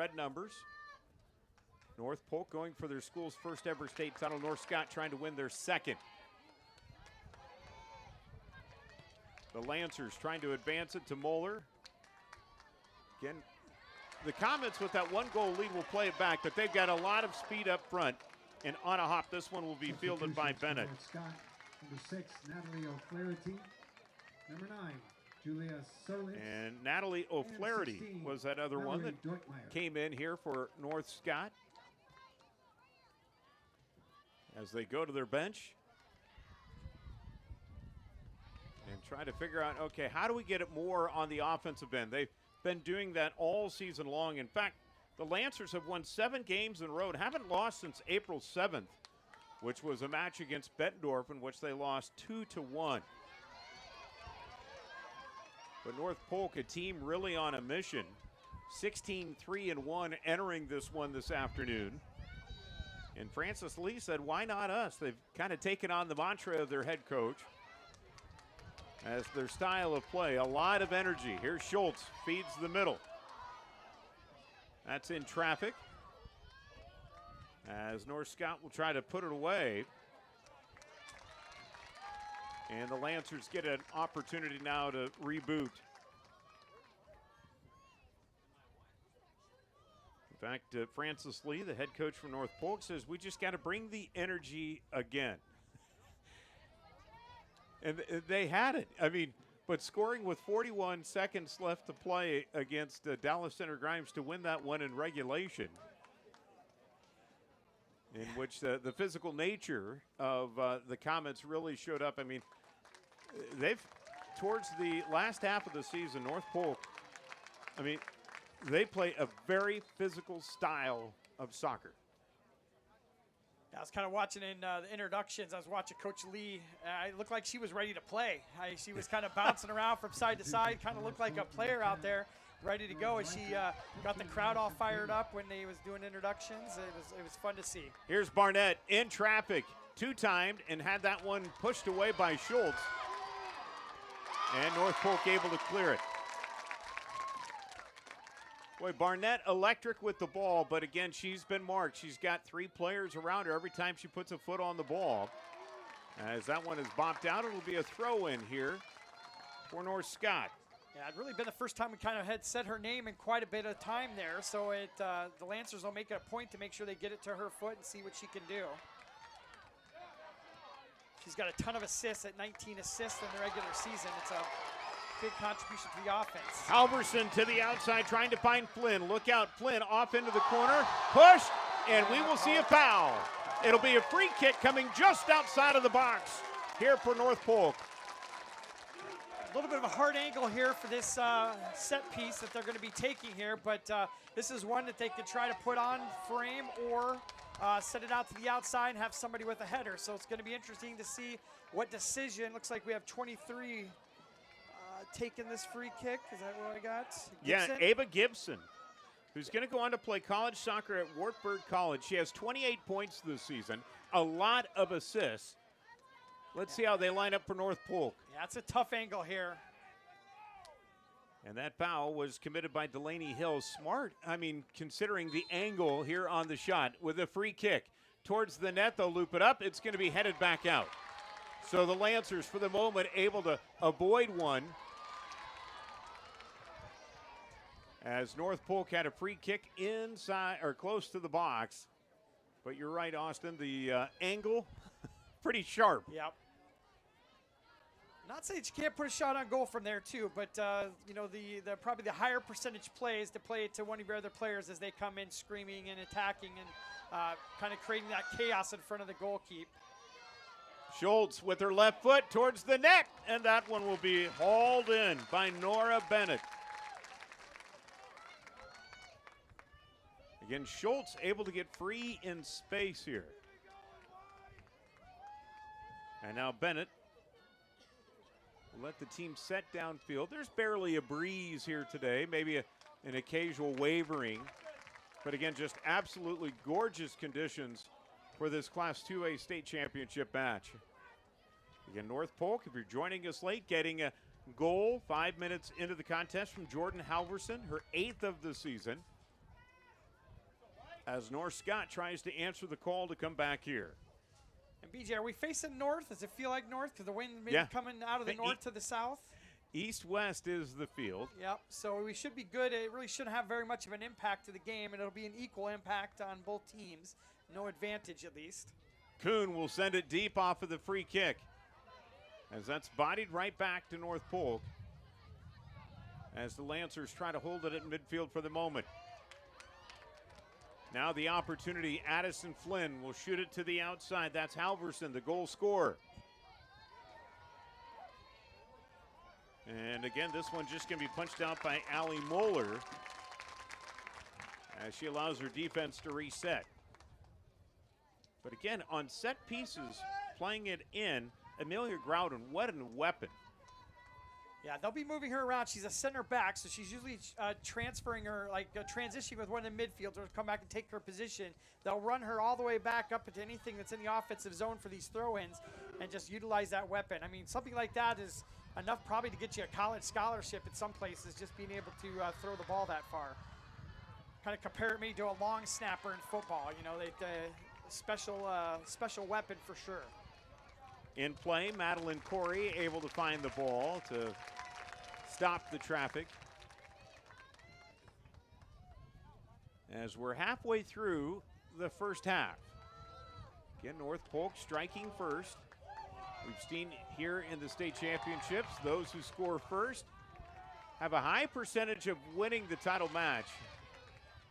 red numbers. North Polk going for their school's first ever state title. North Scott trying to win their second. The Lancers trying to advance it to Moeller. Again, the Comets with that 1-goal lead will play it back, but they've got a lot of speed up front. And on a hop, this one will be fielded by Bennett. Scott, number 6, Natalie O'Flaherty. Number 9, Julia Solis. And Natalie O'Flaherty was that other one that came in here for North Scott. As they go to their bench and try to figure out, okay, how do we get it more on the offensive end? They've been doing that all season long. In fact, the Lancers have won 7 games in a row and haven't lost since April 7th, which was a match against Bettendorf in which they lost 2-1. But North Polk, a team really on a mission, 16-3-1 entering this one this afternoon. And Francis Lee said, why not us? They've kind of taken on the mantra of their head coach as their style of play. A lot of energy. Here's Schultz, feeds the middle. That's in traffic. As North Scott will try to put it away. And the Lancers get an opportunity now to reboot. In fact, Francis Lee, the head coach for North Polk, says we just got to bring the energy again. And they had it. I mean, but scoring with 41 seconds left to play against Dallas Center Grimes to win that one in regulation, in which the physical nature of the Comets really showed up. I mean, they've, towards the last half of the season, North Polk, I mean, they play a very physical style of soccer. I was kind of watching in the introductions. I was watching Coach Lee. It looked like she was ready to play. She was kind of bouncing around from side to side, kind of looked like a player out there ready to go. And she got the crowd all fired up when they was doing introductions. It was fun to see. Here's Barnett in traffic, 2-timed, and had that one pushed away by Schultz. And North Polk able to clear it. Boy, Barnett electric with the ball, but again, she's been marked. She's got 3 players around her every time she puts a foot on the ball. As that one is bopped out, it'll be a throw-in here for North Scott. Yeah, it'd really been the first time we kind of had said her name in quite a bit of time there, so the Lancers will make it a point to make sure they get it to her foot and see what she can do. She's got a ton of assists at 19 assists in the regular season. It's a big contribution to the offense. Halverson to the outside trying to find Flynn. Look out, Flynn off into the corner. Pushed, and we will see a foul. It'll be a free kick coming just outside of the box here for North Polk. A little bit of a hard angle here for this set piece that they're going to be taking here, but this is one that they could try to put on frame or set it out to the outside and have somebody with a header. So it's going to be interesting to see what decision. Looks like we have 23 taking this free kick. Is that what I got? Gibson? Yeah, Ava Gibson, who's going to go on to play college soccer at Wartburg College. She has 28 points this season, a lot of assists. Let's see how they line up for North Polk. Yeah, it's a tough angle here. And that foul was committed by Delaney Hill. Smart, I mean, considering the angle here on the shot with a free kick. Towards the net, they'll loop it up. It's going to be headed back out. So the Lancers, for the moment, able to avoid one. As North Polk had a free kick inside or close to the box. But you're right, Austin, the angle, pretty sharp. Yep. Not saying you can't put a shot on goal from there too, but you know, the probably the higher percentage plays to play it to one of your other players as they come in screaming and attacking and kind of creating that chaos in front of the goalkeep. Schultz with her left foot towards the net, and that one will be hauled in by Nora Bennett. Again, Schultz able to get free in space here. And now Bennett will let the team set downfield. There's barely a breeze here today, maybe an occasional wavering. But again, just absolutely gorgeous conditions for this Class 2A state championship match. Again, North Polk, if you're joining us late, getting a goal 5 minutes into the contest from Jordan Halverson, her 8th of the season. as North Scott tries to answer the call to come back here. And BJ, are we facing north? Does it feel like north? Because the wind maybe Yeah. coming out of the north to the south? East-west is the field. Yep, so we should be good. It really shouldn't have very much of an impact to the game, and it'll be an equal impact on both teams. No advantage, at least. Kuhn will send it deep off of the free kick, as that's bodied right back to North Polk, as the Lancers try to hold it at midfield for the moment. Now the opportunity, Addison Flynn will shoot it to the outside. That's Halverson, the goal scorer. And again, this one just going to be punched out by Allie Moeller as she allows her defense to reset. But again, on set pieces, playing it in, Amelia Groudon, what a weapon. Yeah, they'll be moving her around. She's a center back, so she's usually transferring her, transitioning with one of the midfielders to come back and take her position. They'll run her all the way back up into anything that's in the offensive zone for these throw-ins and just utilize that weapon. I mean, something like that is enough probably to get you a college scholarship in some places, just being able to throw the ball that far. Kind of compare it maybe to a long snapper in football. You know, special weapon for sure. In play, Madeline Corey able to find the ball to stop the traffic. As we're halfway through the first half. Again, North Polk striking first. We've seen here in the state championships, those who score first have a high percentage of winning the title match.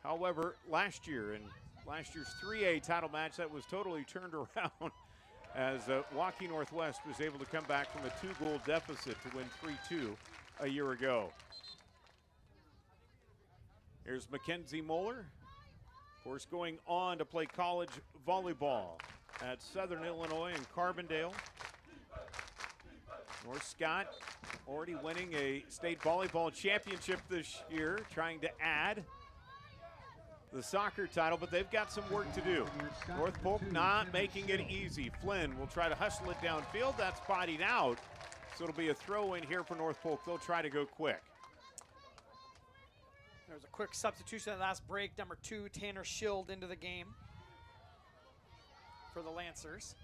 However, last year's 3A title match, that was totally turned around as Waukee Northwest was able to come back from a 2-goal deficit to win 3-2 a year ago. Here's Mackenzie Moeller, of course, going on to play college volleyball at Southern Illinois in Carbondale. North Scott already winning a state volleyball championship this year, trying to add the soccer title, but they've got some work to do. North Polk not making it easy. Flynn will try to hustle it downfield. That's bodied out, so it'll be a throw in here for North Polk. They'll try to go quick. There was a quick substitution at the last break. Number 2, Tanner Schild into the game for the Lancers.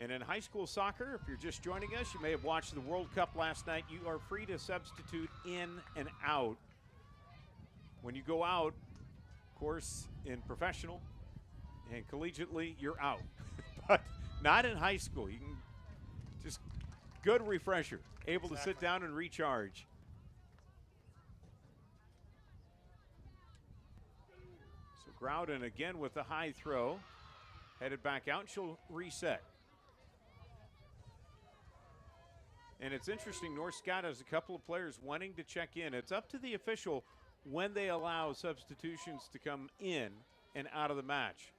And in high school soccer, if you're just joining us, you may have watched the World Cup last night. You are free to substitute in and out. When you go out, of course, in professional and collegiately, you're out. But not in high school. You can just good refresher, able to sit down and recharge. So Groudon again with the high throw, headed back out, and she'll reset. And it's interesting, North Scott has a couple of players wanting to check in. It's up to the official when they allow substitutions to come in and out of the match.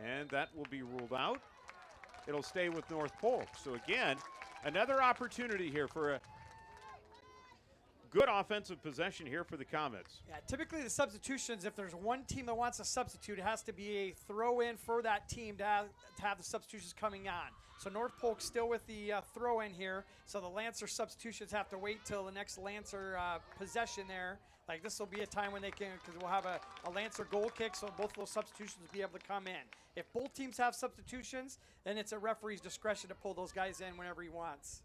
And that will be ruled out. It'll stay with North Polk. So again, another opportunity here for a good offensive possession here for the Comets. Yeah, typically the substitutions, if there's one team that wants a substitute, it has to be a throw-in for that team to have the substitutions coming on. So North Polk still with the throw-in here, so the Lancer substitutions have to wait till the next Lancer possession there. Like this will be a time when they can, because we'll have a Lancer goal kick, so both of those substitutions will be able to come in. If both teams have substitutions, then it's a referee's discretion to pull those guys in whenever he wants.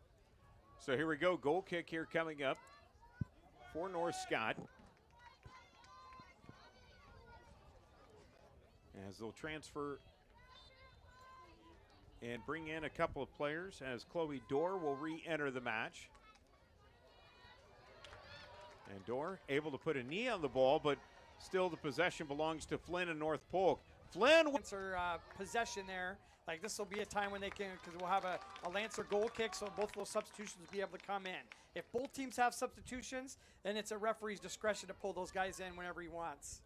So here we go, goal kick here coming up for North Scott. As they'll transfer and bring in a couple of players, as Chloe Dorr will re-enter the match. And Dorr able to put a knee on the ball, but still the possession belongs to Flynn and North Polk. Flynn Lancer possession there. Like this will be a time when they can, because we'll have a Lancer goal kick, so both of those substitutions will be able to come in. If both teams have substitutions, then it's a referee's discretion to pull those guys in whenever he wants.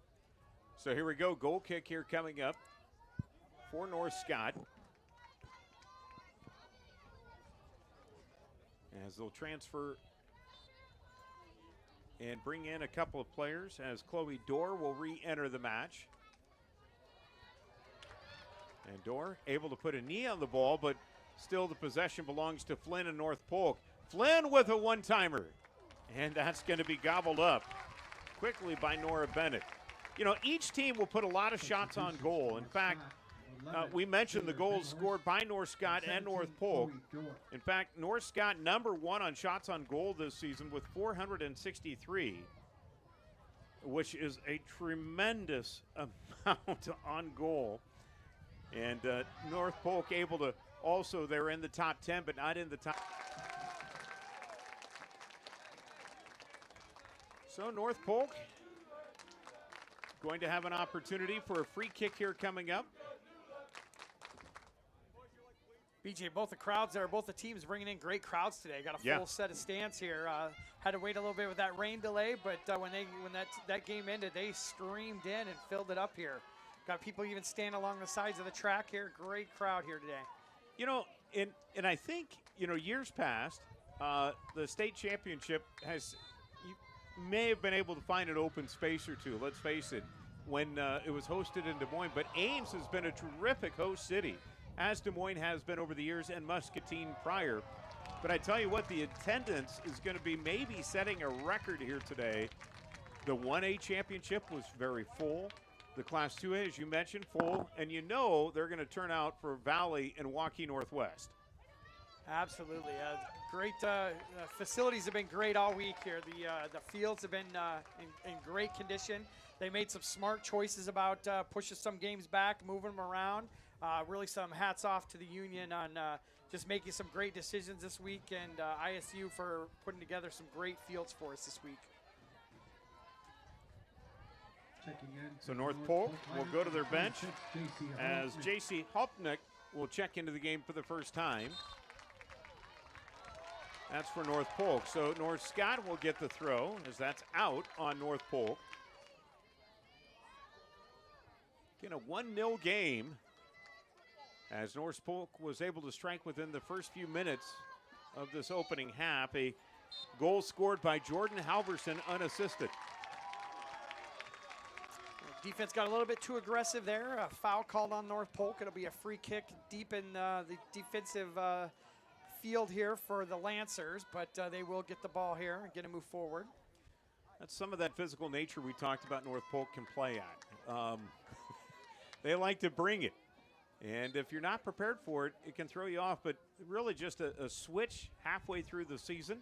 So here we go, goal kick here coming up for North Scott. As they'll transfer and bring in a couple of players, as Chloe Dorr will re-enter the match. And Dorr able to put a knee on the ball, but still the possession belongs to Flynn and North Polk. Flynn with a one-timer, and that's going to be gobbled up. quickly by Nora Bennett. You know, each team will put a lot of shots on goal. In fact, we mentioned the goals scored by North Scott and North Polk. In fact, North Scott #1 on shots on goal this season with 463, which is a tremendous amount on goal. And North Polk able to also, they're in the top 10, but not in the top. So North Polk going to have an opportunity for a free kick here coming up. BJ, both the crowds there, both the teams bringing in great crowds today. Got a full set of stands here. Had to wait a little bit with that rain delay, but when that game ended, they streamed in and filled it up here. Got people even standing along the sides of the track here. Great crowd here today. You know, and I think, you know, years past, the state championship has, you may have been able to find an open space or two, let's face it, when it was hosted in Des Moines. But Ames has been a terrific host city, as Des Moines has been over the years and Muscatine prior. But I tell you what, the attendance is going to be maybe setting a record here today. The 1A championship was very full. The Class 2A, as you mentioned, full. And you know they're going to turn out for Valley and Waukee Northwest. Absolutely. Great facilities have been great all week here. The fields have been in great condition. They made some smart choices about pushing some games back, moving them around. Really some hats off to the union on just making some great decisions this week, and ISU for putting together some great fields for us this week. So North Polk will go to their bench as J.C. Hopnick will check into the game for the first time. That's for North Polk. So North Scott will get the throw as that's out on North Polk. Again, a 1-0 game as North Polk was able to strike within the first few minutes of this opening half. A goal scored by Jordan Halverson unassisted. Defense got a little bit too aggressive there. A foul called on North Polk. It'll be a free kick deep in the defensive field here for the Lancers, but they will get the ball here and get to move forward. That's some of that physical nature we talked about North Polk can play at. They like to bring it. And if you're not prepared for it, it can throw you off. But really just a switch halfway through the season.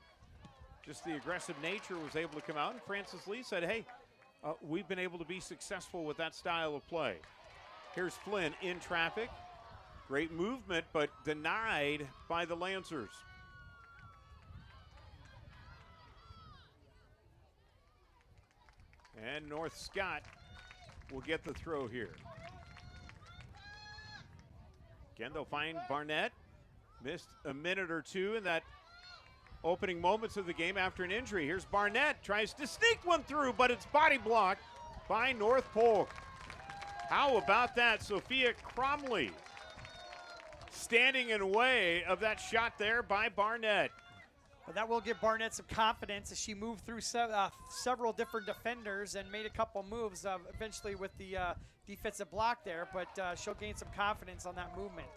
Just the aggressive nature was able to come out. And Francis Lee said, hey, we've been able to be successful with that style of play. Here's Flynn in traffic. Great movement, but denied by the Lancers. And North Scott will get the throw here. Again, they'll find Barnett. Missed a minute or two in that opening moments of the game after an injury. Here's Barnett, tries to sneak one through, but it's body blocked by North Polk. How about that? Sophia Cromley standing in the way of that shot there by Barnett. But that will give Barnett some confidence as she moved through several different defenders and made a couple moves eventually with the defensive block there, but she'll gain some confidence on that movement.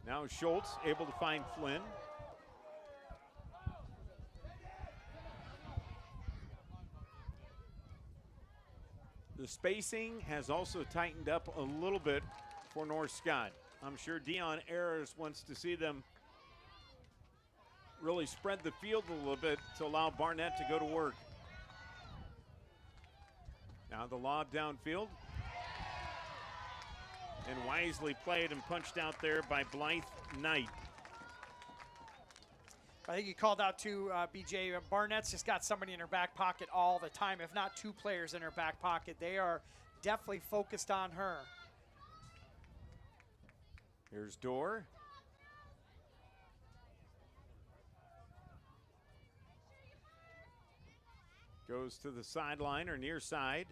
Now Schultz able to find Flynn. The spacing has also tightened up a little bit for North Scott. I'm sure Dion Ayers wants to see them really spread the field a little bit to allow Barnett to go to work. Now the lob downfield. And wisely played and punched out there by Blythe Knight. I think you called out to BJ. Barnett's just got somebody in her back pocket all the time, if not two players in her back pocket. They are definitely focused on her. Here's Dorr. Goes to the sideline or near side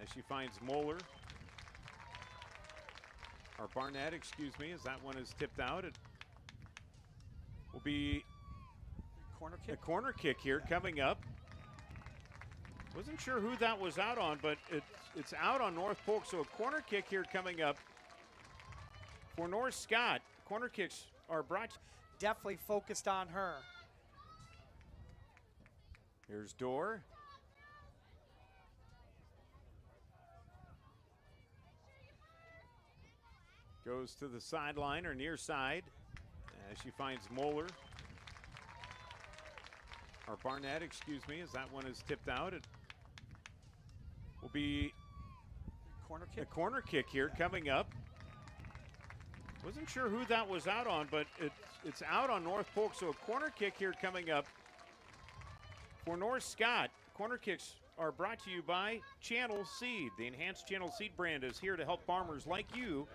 as she finds Moeller. Or Barnett, excuse me, as that one is tipped out. It will be a corner kick here coming up. Wasn't sure who that was out on, but it's out on North Polk. So a corner kick here coming up for North Scott. Corner kicks are brought. Definitely focused on her. Here's Dorr. Goes to the sideline or near side as she finds Moeller. Or Barnett, excuse me, as that one is tipped out. It will be Corner a kick. corner kick here coming up. Wasn't sure who that was out on, but it's out on North Polk, so a corner kick here coming up for North Scott. Corner kicks are brought to you by Channel Seed. The enhanced Channel Seed brand is here to help farmers like you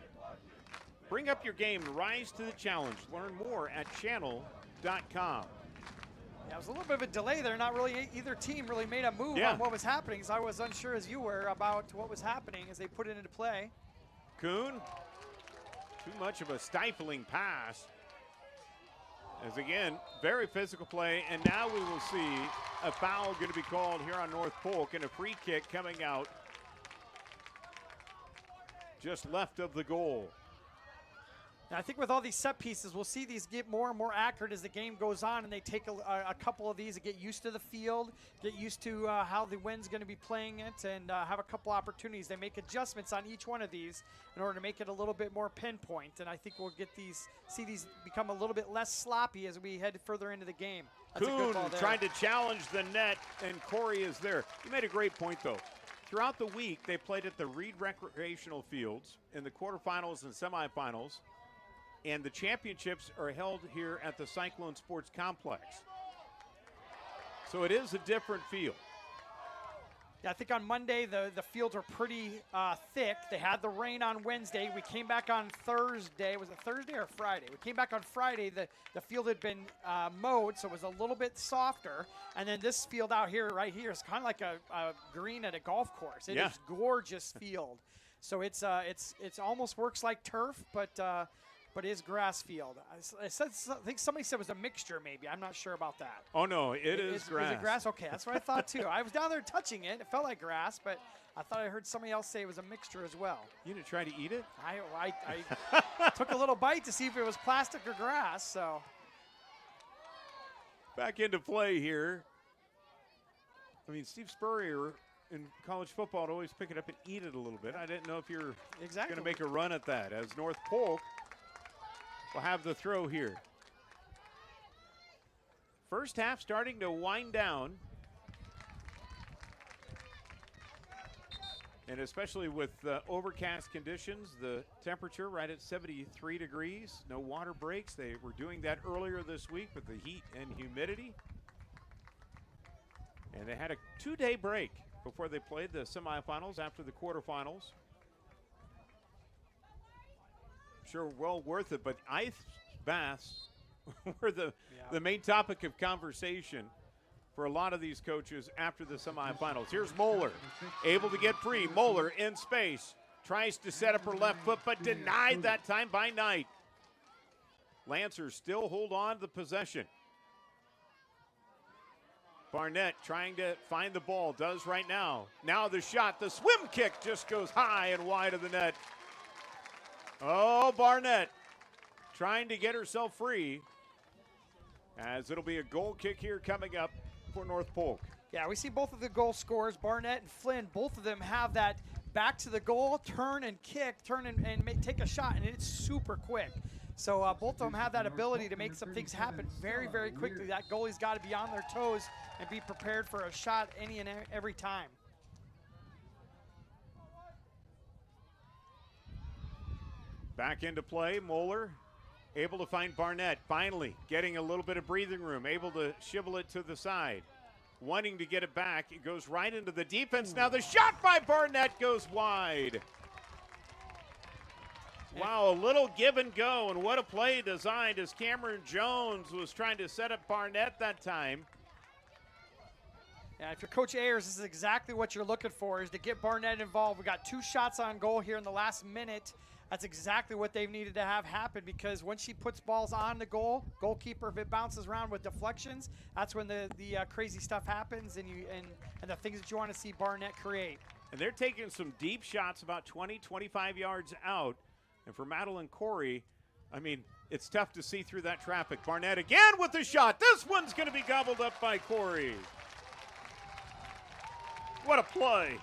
bring up your game and rise to the challenge. Learn more at channel.com. Yeah, it was a little bit of a delay there. Not really either team really made a move on what was happening, so I was unsure as you were about what was happening as they put it into play. Kuhn, too much of a stifling pass. As again, very physical play, and now we will see a foul going to be called here on North Polk and a free kick coming out just left of the goal. Now, I think with all these set pieces, we'll see these get more and more accurate as the game goes on, and they take a couple of these to get used to the field, get used to how the wind's going to be playing it, and have a couple opportunities. They make adjustments on each one of these in order to make it a little bit more pinpoint, and I think we'll see these become a little bit less sloppy as we head further into the game. That's a good Kuhn ball there. trying to challenge the net, and Corey is there. You made a great point, though. Throughout the week, they played at the Reed Recreational Fields in the quarterfinals and semifinals. And the championships are held here at the Cyclone Sports Complex. So it is a different field. Yeah, I think on Monday the fields were pretty thick. They had the rain on Wednesday. We came back on Thursday. Was it Thursday or Friday? We came back on Friday. The field had been mowed, so it was a little bit softer. And then this field out here, right here, is kind of like a green at a golf course. It is gorgeous field. So it's almost works like turf, but is grass field. I think somebody said it was a mixture maybe. I'm not sure about that. Oh, no, it is grass. Is it grass? Okay, that's what I thought too. I was down there touching it. It felt like grass, but I thought I heard somebody else say it was a mixture as well. You didn't try to eat it? I took a little bite to see if it was plastic or grass, so. Back into play here. I mean, Steve Spurrier in college football would always pick it up and eat it a little bit. I didn't know if you're going to make a run at that, as North Polk will have the throw here. First half starting to wind down. And especially with overcast conditions, the temperature right at 73 degrees, no water breaks. They were doing that earlier this week with the heat and humidity. And they had a 2-day break before they played the semifinals after the quarterfinals. Sure, well worth it, but ice baths were the main topic of conversation for a lot of these coaches after the semifinals. Here's Moeller, able to get free. Moeller in space, tries to set up her left foot, but denied that time by Knight. Lancers still hold on to the possession. Barnett trying to find the ball, does right now. Now the shot, the swim kick just goes high and wide of the net. Oh, Barnett trying to get herself free, as it'll be a goal kick here coming up for North Polk. Yeah, we see both of the goal scorers, Barnett and Flynn, both of them have that back to the goal, turn and kick, take a shot, and it's super quick. So both of them have that ability to make some things happen very, very quickly. That goalie's got to be on their toes and be prepared for a shot any and every time. Back into play, Moeller able to find Barnett, finally getting a little bit of breathing room, able to shivel it to the side. Wanting to get it back, it goes right into the defense. Now the shot by Barnett goes wide. Wow, a little give and go, and what a play designed as Cameron Jones was trying to set up Barnett that time. Yeah, if you're Coach Ayers, this is exactly what you're looking for, is to get Barnett involved. We got 2 shots on goal here in the last minute. That's exactly what they've needed to have happen, because when she puts balls on the goalkeeper, if it bounces around with deflections, that's when the crazy stuff happens and the things that you want to see Barnett create. And they're taking some deep shots about 20, 25 yards out. And for Madeline Corey, I mean, it's tough to see through that traffic. Barnett again with the shot. This one's going to be gobbled up by Corey. What a play.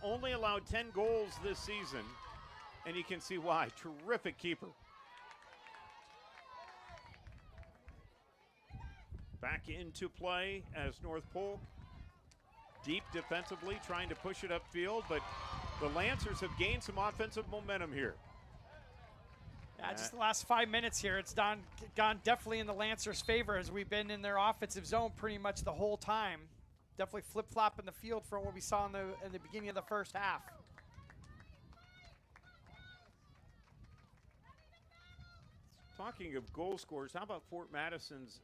only allowed 10 goals this season, and you can see why. Terrific keeper. Back into play as North Polk, deep defensively, trying to push it upfield, but the Lancers have gained some offensive momentum here. Yeah, just the last 5 minutes here, it's gone definitely in the Lancers' favor as we've been in their offensive zone pretty much the whole time. Definitely flip-flop in the field from what we saw in the beginning of the first half. Talking of goal scorers, how about Fort Madison's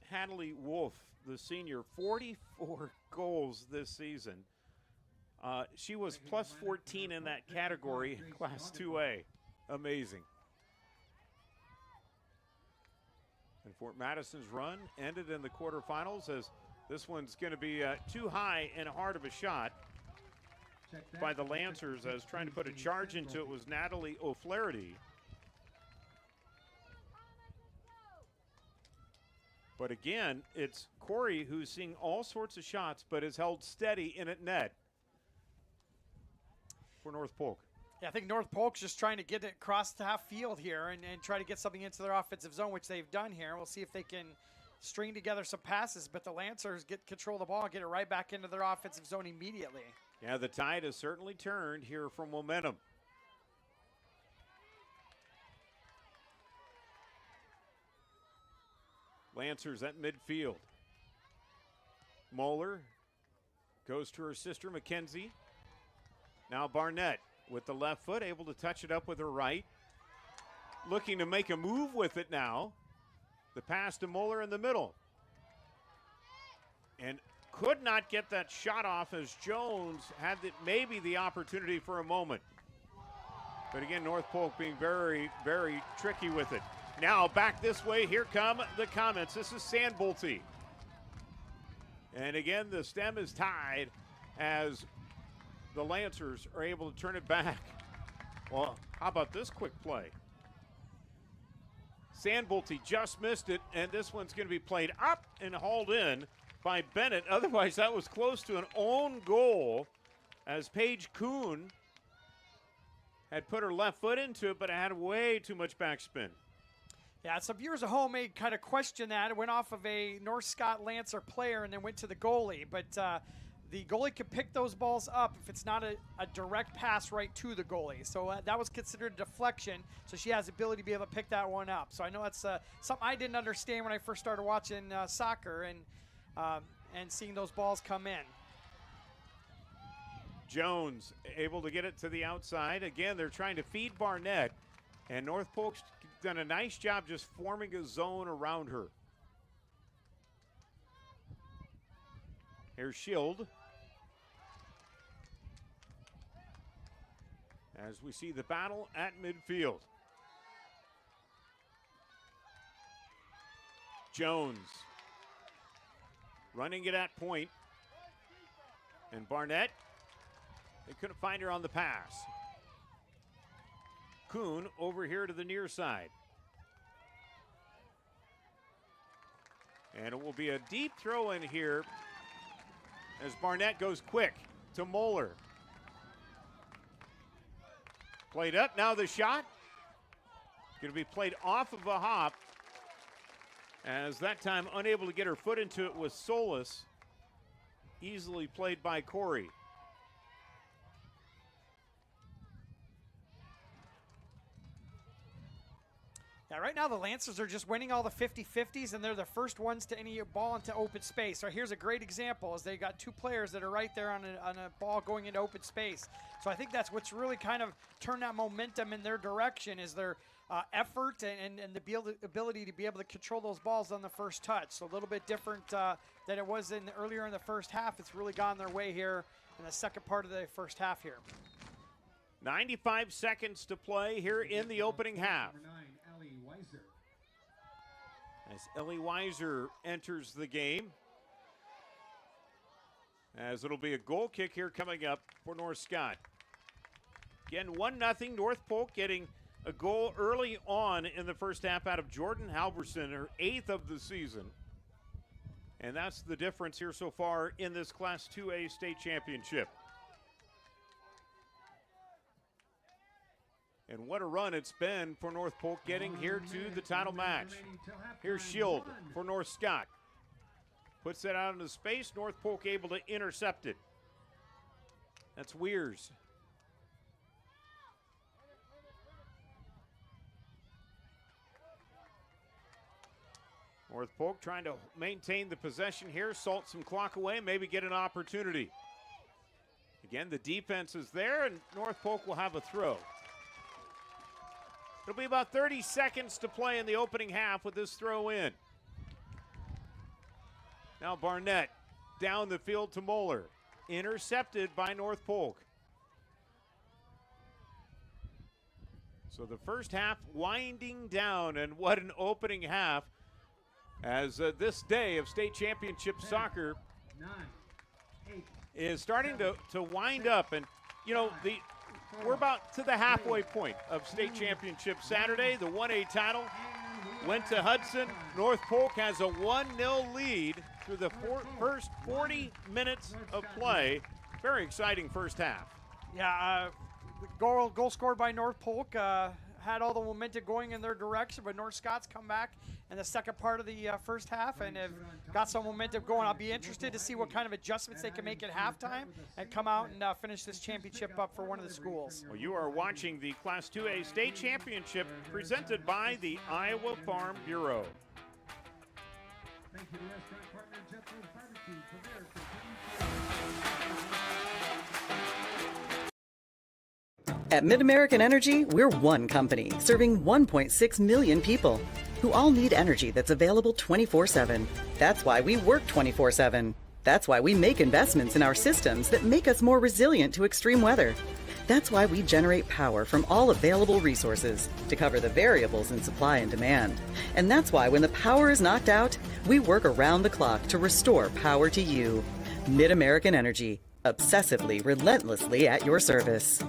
Hadley Wolf, the senior, 44 goals this season. She was plus 14 in that category, Class 2A. Amazing. And Fort Madison's run ended in the quarterfinals as this one's going to be too high and hard of a shot by the Lancers, as trying to put a charge into it was Natalie O'Flaherty. But again, it's Corey who's seeing all sorts of shots but is held steady in at net for North Polk. Yeah, I think North Polk's just trying to get it across the half field here and try to get something into their offensive zone, which they've done here. We'll see if they can string together some passes, but the Lancers get control of the ball and get it right back into their offensive zone immediately. Yeah, the tide has certainly turned here from momentum. Lancers at midfield. Moeller goes to her sister Mackenzie. Now Barnett with the left foot, able to touch it up with her right. Looking to make a move with it now. The pass to Moeller in the middle. And could not get that shot off as Jones had maybe the opportunity for a moment. But again, North Polk being very, very tricky with it. Now back this way, here come the comments. This is Sandbolte. And again, the stem is tied as the Lancers are able to turn it back. Well, how about this quick play? Sandbolte just missed it, and this one's going to be played up and hauled in by Bennett. Otherwise, that was close to an own goal as Paige Kuhn had put her left foot into it, but it had way too much backspin. Yeah, some viewers at home may kind of question that. It went off of a North Scott Lancer player and then went to the goalie. But the goalie can pick those balls up if it's not a direct pass right to the goalie. So that was considered a deflection. So she has the ability to be able to pick that one up. So I know that's something I didn't understand when I first started watching soccer and seeing those balls come in. Jones able to get it to the outside. Again, they're trying to feed Barnett. And North Polk's done a nice job just forming a zone around her. Here's Schild. As we see the battle at midfield. Jones running it at point. And Barnett, they couldn't find her on the pass. Kuhn over here to the near side. And it will be a deep throw in here as Barnett goes quick to Moeller. Played up, now the shot. Going to be played off of a hop. As that time unable to get her foot into it was Solis. Easily played by Corey. Yeah, right now the Lancers are just winning all the 50-50s, and they're the first ones to any ball into open space. So here's a great example, as they got two players that are right there on a ball going into open space. So I think that's what's really kind of turned that momentum in their direction, is their effort and the ability to be able to control those balls on the first touch. So a little bit different than it was earlier in the first half. It's really gone their way here in the second part of the first half here. 95 seconds to play here in the opening half. As Ellie Weiser enters the game, as it'll be a goal kick here coming up for North Scott. Again, 1-0 North Polk, getting a goal early on in the first half out of Jordan Halverson, her 8th of the season. And that's the difference here so far in this Class 2A state championship. And what a run it's been for North Polk getting here to the title match. Here's Shield for North Scott. Puts it out into space. North Polk able to intercept it. That's Weirs. North Polk trying to maintain the possession here, salt some clock away, maybe get an opportunity. Again, the defense is there, and North Polk will have a throw. It'll be about 30 seconds to play in the opening half with this throw in. Now Barnett down the field to Moeller. Intercepted by North Polk. So the first half winding down, and what an opening half as this day of state championship soccer is starting to wind up. And, you know, we're about to the halfway point of state championship Saturday. The 1A title went to Hudson. North Polk has a 1-0 lead through the first 40 minutes of play. Very exciting first half. Yeah, goal scored by North Polk. Had all the momentum going in their direction, but North Scott's come back in the second part of the first half and have got some momentum going. I'll be interested to see what kind of adjustments they can make at halftime and come out and finish this championship up for one of the schools. Well, you are watching the Class 2A State Championship presented by the Iowa Farm Bureau. Thank you to restaurant partner Jethro's Barbecue for their At MidAmerican Energy, we're one company serving 1.6 million people who all need energy that's available 24/7. That's why we work 24/7. That's why we make investments in our systems that make us more resilient to extreme weather. That's why we generate power from all available resources to cover the variables in supply and demand. And that's why when the power is knocked out, we work around the clock to restore power to you. MidAmerican Energy, obsessively, relentlessly at your service.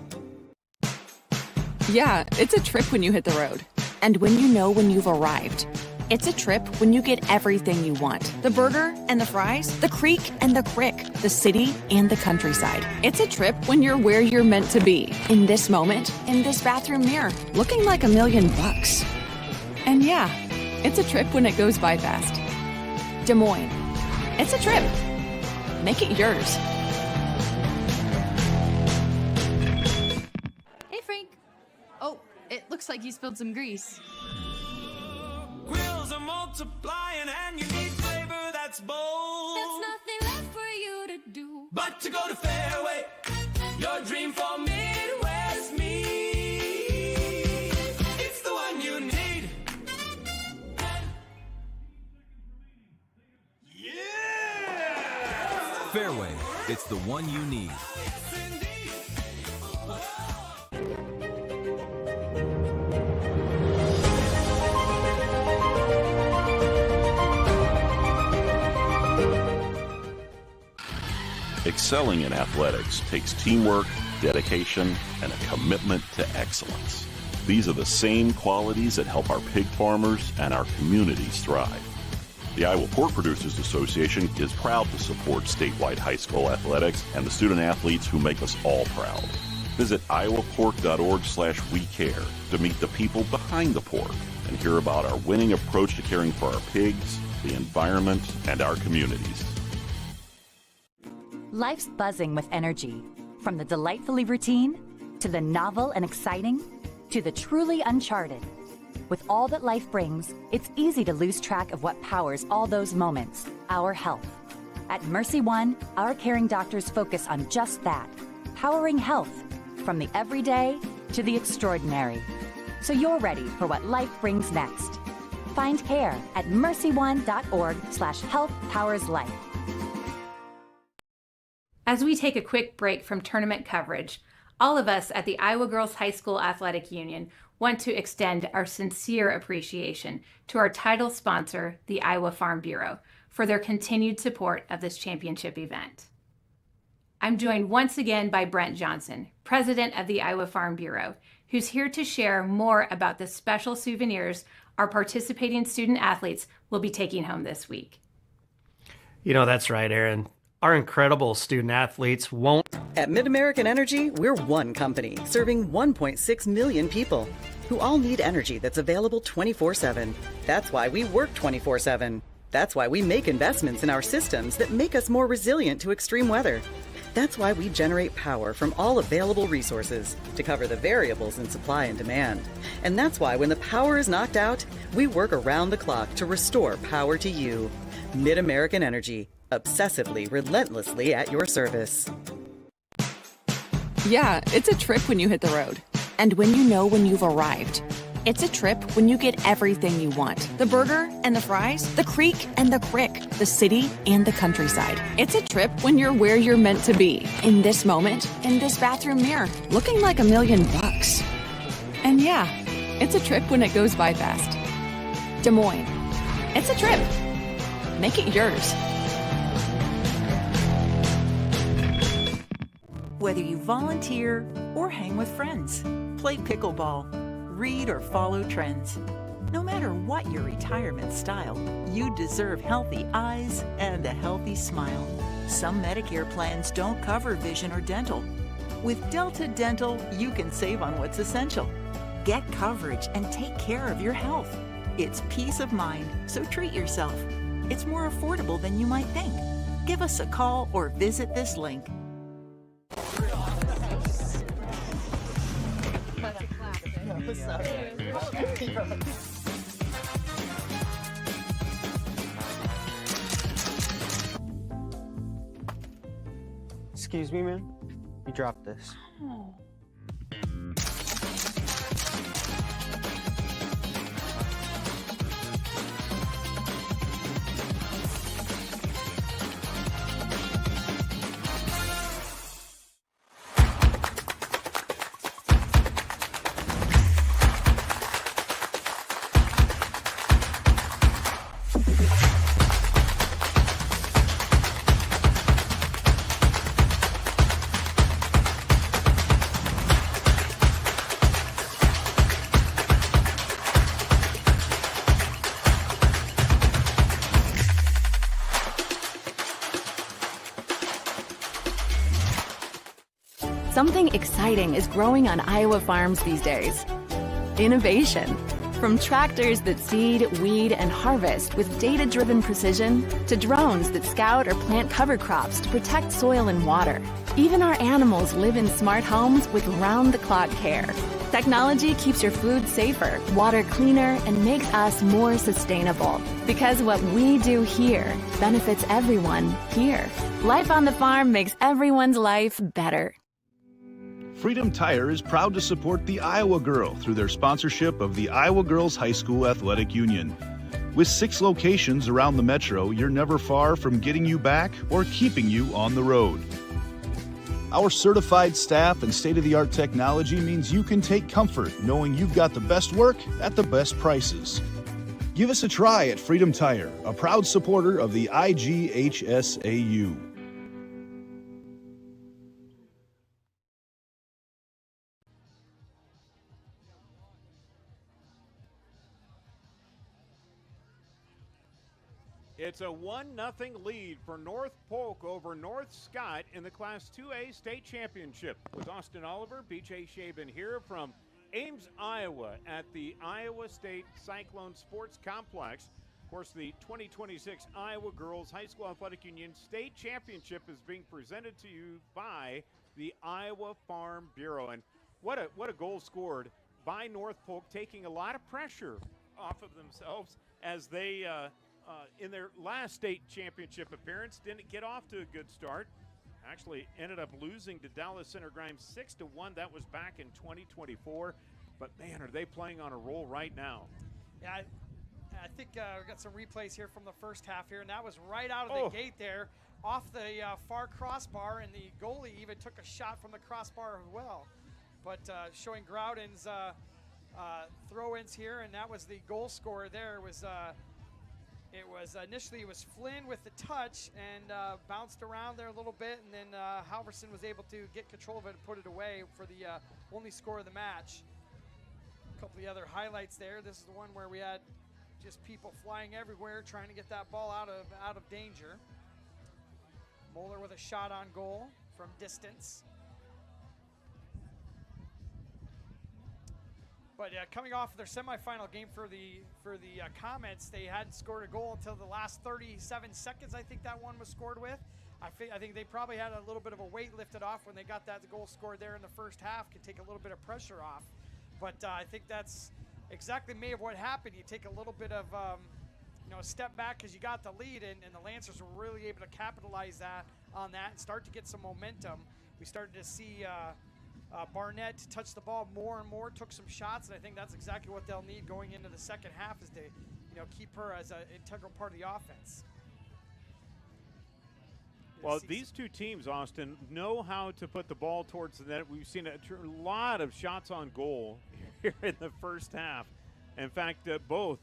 Yeah, it's a trip when you hit the road. And when you know when you've arrived. It's a trip when you get everything you want. The burger and the fries, the creek and the crick, the city and the countryside. It's a trip when you're where you're meant to be. In this moment, in this bathroom mirror, looking like $1 million. And yeah, it's a trip when it goes by fast. Des Moines. It's a trip. Make it yours. Hey, Frank. Oh, it looks like you spilled some grease. Grills are multiplying and you need flavor that's bold. There's nothing left for you to do But to go to Fairway, your dream for Midwest meat. It's the one you need. Yeah! Fairway, it's the one you need. Excelling in athletics takes teamwork, dedication, and a commitment to excellence. These are the same qualities that help our pig farmers and our communities thrive. The Iowa Pork Producers Association is proud to support statewide high school athletics and the student athletes who make us all proud. Visit iowapork.org/wecare to meet the people behind the pork and hear about our winning approach to caring for our pigs, the environment, and our communities. Life's buzzing with energy, from the delightfully routine, to the novel and exciting, to the truly uncharted. With all that life brings, it's easy to lose track of what powers all those moments, our health. At Mercy One, our caring doctors focus on just that, powering health, from the everyday to the extraordinary. So you're ready for what life brings next. Find care at mercyone.org/healthpowerslife. As we take a quick break from tournament coverage, all of us at the Iowa Girls High School Athletic Union want to extend our sincere appreciation to our title sponsor, the Iowa Farm Bureau, for their continued support of this championship event. I'm joined once again by Brent Johnson, president of the Iowa Farm Bureau, who's here to share more about the special souvenirs our participating student athletes will be taking home this week. You know, that's right, Aaron. Our incredible student athletes won't. At MidAmerican Energy, we're one company serving 1.6 million people who all need energy that's available 24/7. That's why we work 24/7. That's why we make investments in our systems that make us more resilient to extreme weather. That's why we generate power from all available resources to cover the variables in supply and demand. And that's why when the power is knocked out, we work around the clock to restore power to you. MidAmerican Energy, obsessively, relentlessly at your service. Yeah, it's a trip when you hit the road. And when you know when you've arrived. It's a trip when you get everything you want. The burger and the fries, the creek and the crick, the city and the countryside. It's a trip when you're where you're meant to be. In this moment, in this bathroom mirror, looking like $1 million. And yeah, it's a trip when it goes by fast. Des Moines. It's a trip. Make it yours. Whether you volunteer or hang with friends, play pickleball, read or follow trends. No matter what your retirement style, you deserve healthy eyes and a healthy smile. Some Medicare plans don't cover vision or dental. With Delta Dental, you can save on what's essential. Get coverage and take care of your health. It's peace of mind, so treat yourself. It's more affordable than you might think. Give us a call or visit this link. Excuse me, man. You dropped this. Something exciting is growing on Iowa farms these days. Innovation. From tractors that seed, weed, and harvest with data-driven precision to drones that scout or plant cover crops to protect soil and water. Even our animals live in smart homes with round-the-clock care. Technology keeps your food safer, water cleaner, and makes us more sustainable. Because what we do here benefits everyone here. Life on the farm makes everyone's life better. Freedom Tire is proud to support the Iowa Girl through their sponsorship of the Iowa Girls High School Athletic Union. With 6 locations around the metro, you're never far from getting you back or keeping you on the road. Our certified staff and state-of-the-art technology means you can take comfort knowing you've got the best work at the best prices. Give us a try at Freedom Tire, a proud supporter of the IGHSAU. It's a 1-0 lead for North Polk over North Scott in the Class 2A state championship with Austin Oliver, BJ Shaban here from Ames, Iowa at the Iowa State Cyclone Sports Complex. Of course, the 2026 Iowa Girls High School Athletic Union State Championship is being presented to you by the Iowa Farm Bureau. And what a goal scored by North Polk, taking a lot of pressure off of themselves as they in their last state championship appearance didn't get off to a good start. Actually ended up losing to Dallas Center Grimes 6-1. That was back in 2024. But man, are they playing on a roll right now. Yeah, I think we've got some replays here from the first half here, and that was right out of the gate there, off the far crossbar, and the goalie even took a shot from the crossbar as well. But showing Groudon's throw-ins here, and that was the goal scorer there. It was initially it was Flynn with the touch and bounced around there a little bit, and then Halverson was able to get control of it and put it away for the only score of the match. A couple of the other highlights there. This is the one where we had just people flying everywhere trying to get that ball out of danger. Moeller with a shot on goal from distance. But coming off of their semifinal game for the Comets, they hadn't scored a goal until the last 37 seconds. I think that one was scored with. I think they probably had a little bit of a weight lifted off when they got that goal scored there in the first half. Can take a little bit of pressure off. But I think that's exactly may of what happened. You take a little bit of a step back because you got the lead, and the Lancers were really able to capitalize on that and start to get some momentum. We started to see Barnett touch the ball more and more, took some shots, and I think that's exactly what they'll need going into the second half is to keep her as an integral part of the offense. Well, these two teams, Austin, know how to put the ball towards the net. We've seen a lot of shots on goal here in the first half. In fact, both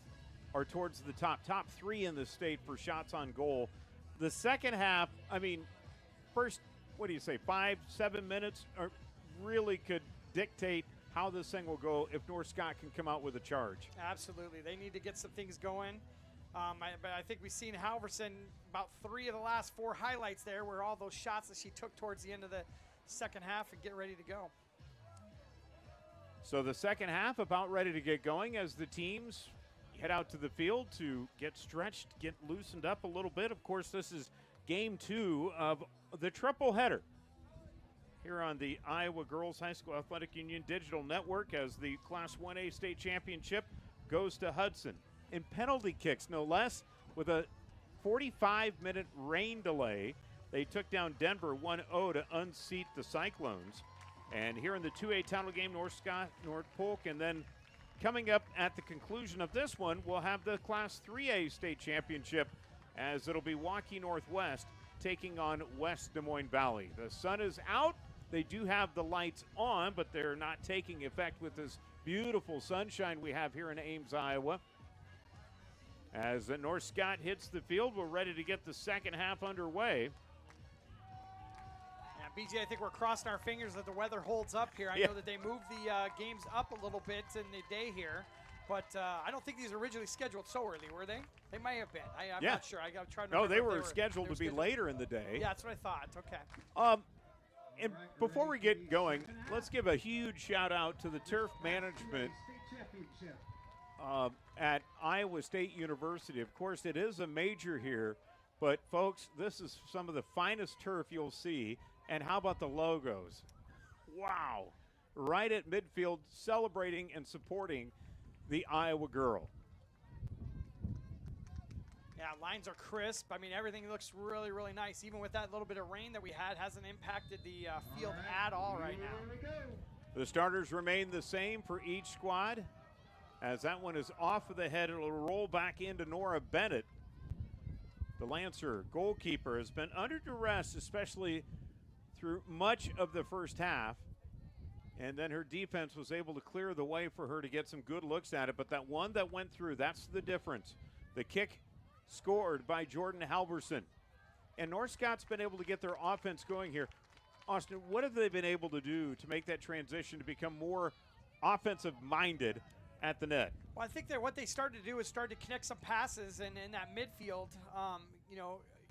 are towards the top three in the state for shots on goal. The second half, I mean, first, 5-7 minutes really could dictate how this thing will go if North Scott can come out with a charge. Absolutely. They need to get some things going. But I think we've seen Halverson about 3 of the last 4 highlights there were all those shots that she took towards the end of the second half and get ready to go. So the second half about ready to get going as the teams head out to the field to get stretched, get loosened up a little bit. Of course, this is game 2 of the triple header here on the Iowa Girls High School Athletic Union Digital Network as the Class 1A state championship goes to Hudson. In penalty kicks, no less, with a 45-minute rain delay, they took down Denver 1-0 to unseat the Cyclones. And here in the 2A title game, North Scott, North Polk, and then coming up at the conclusion of this one, we'll have the Class 3A state championship as it'll be Waukee Northwest taking on West Des Moines Valley. The sun is out. They do have the lights on, but they're not taking effect with this beautiful sunshine we have here in Ames, Iowa. As North Scott hits the field, we're ready to get the second half underway. Yeah, BJ, I think we're crossing our fingers that the weather holds up here. I know that they moved the games up a little bit in the day here, but I don't think these were originally scheduled so early, were they? They may have been. I'm not sure. I'm trying to remember. No, they were scheduled to be later in the day. Yeah, that's what I thought. Okay. And before we get going, let's give a huge shout out to the turf management at Iowa State University. Of course, it is a major here, but folks, this is some of the finest turf you'll see. And how about the logos? Wow. Right at midfield, celebrating and supporting the Iowa girl. Yeah, lines are crisp. I mean, everything looks really, really nice. Even with that little bit of rain that we had, hasn't impacted the field at all right now. The starters remain the same for each squad. As that one is off of the head, it'll roll back into Nora Bennett. The Lancer goalkeeper has been under duress, especially through much of the first half. And then her defense was able to clear the way for her to get some good looks at it. But that one that went through, that's the difference. The kick scored by Jordan Halverson. And North Scott's been able to get their offense going here. Austin, what have they been able to do to make that transition to become more offensive-minded at the net? Well, I think that what they started to do is start to connect some passes and in that midfield,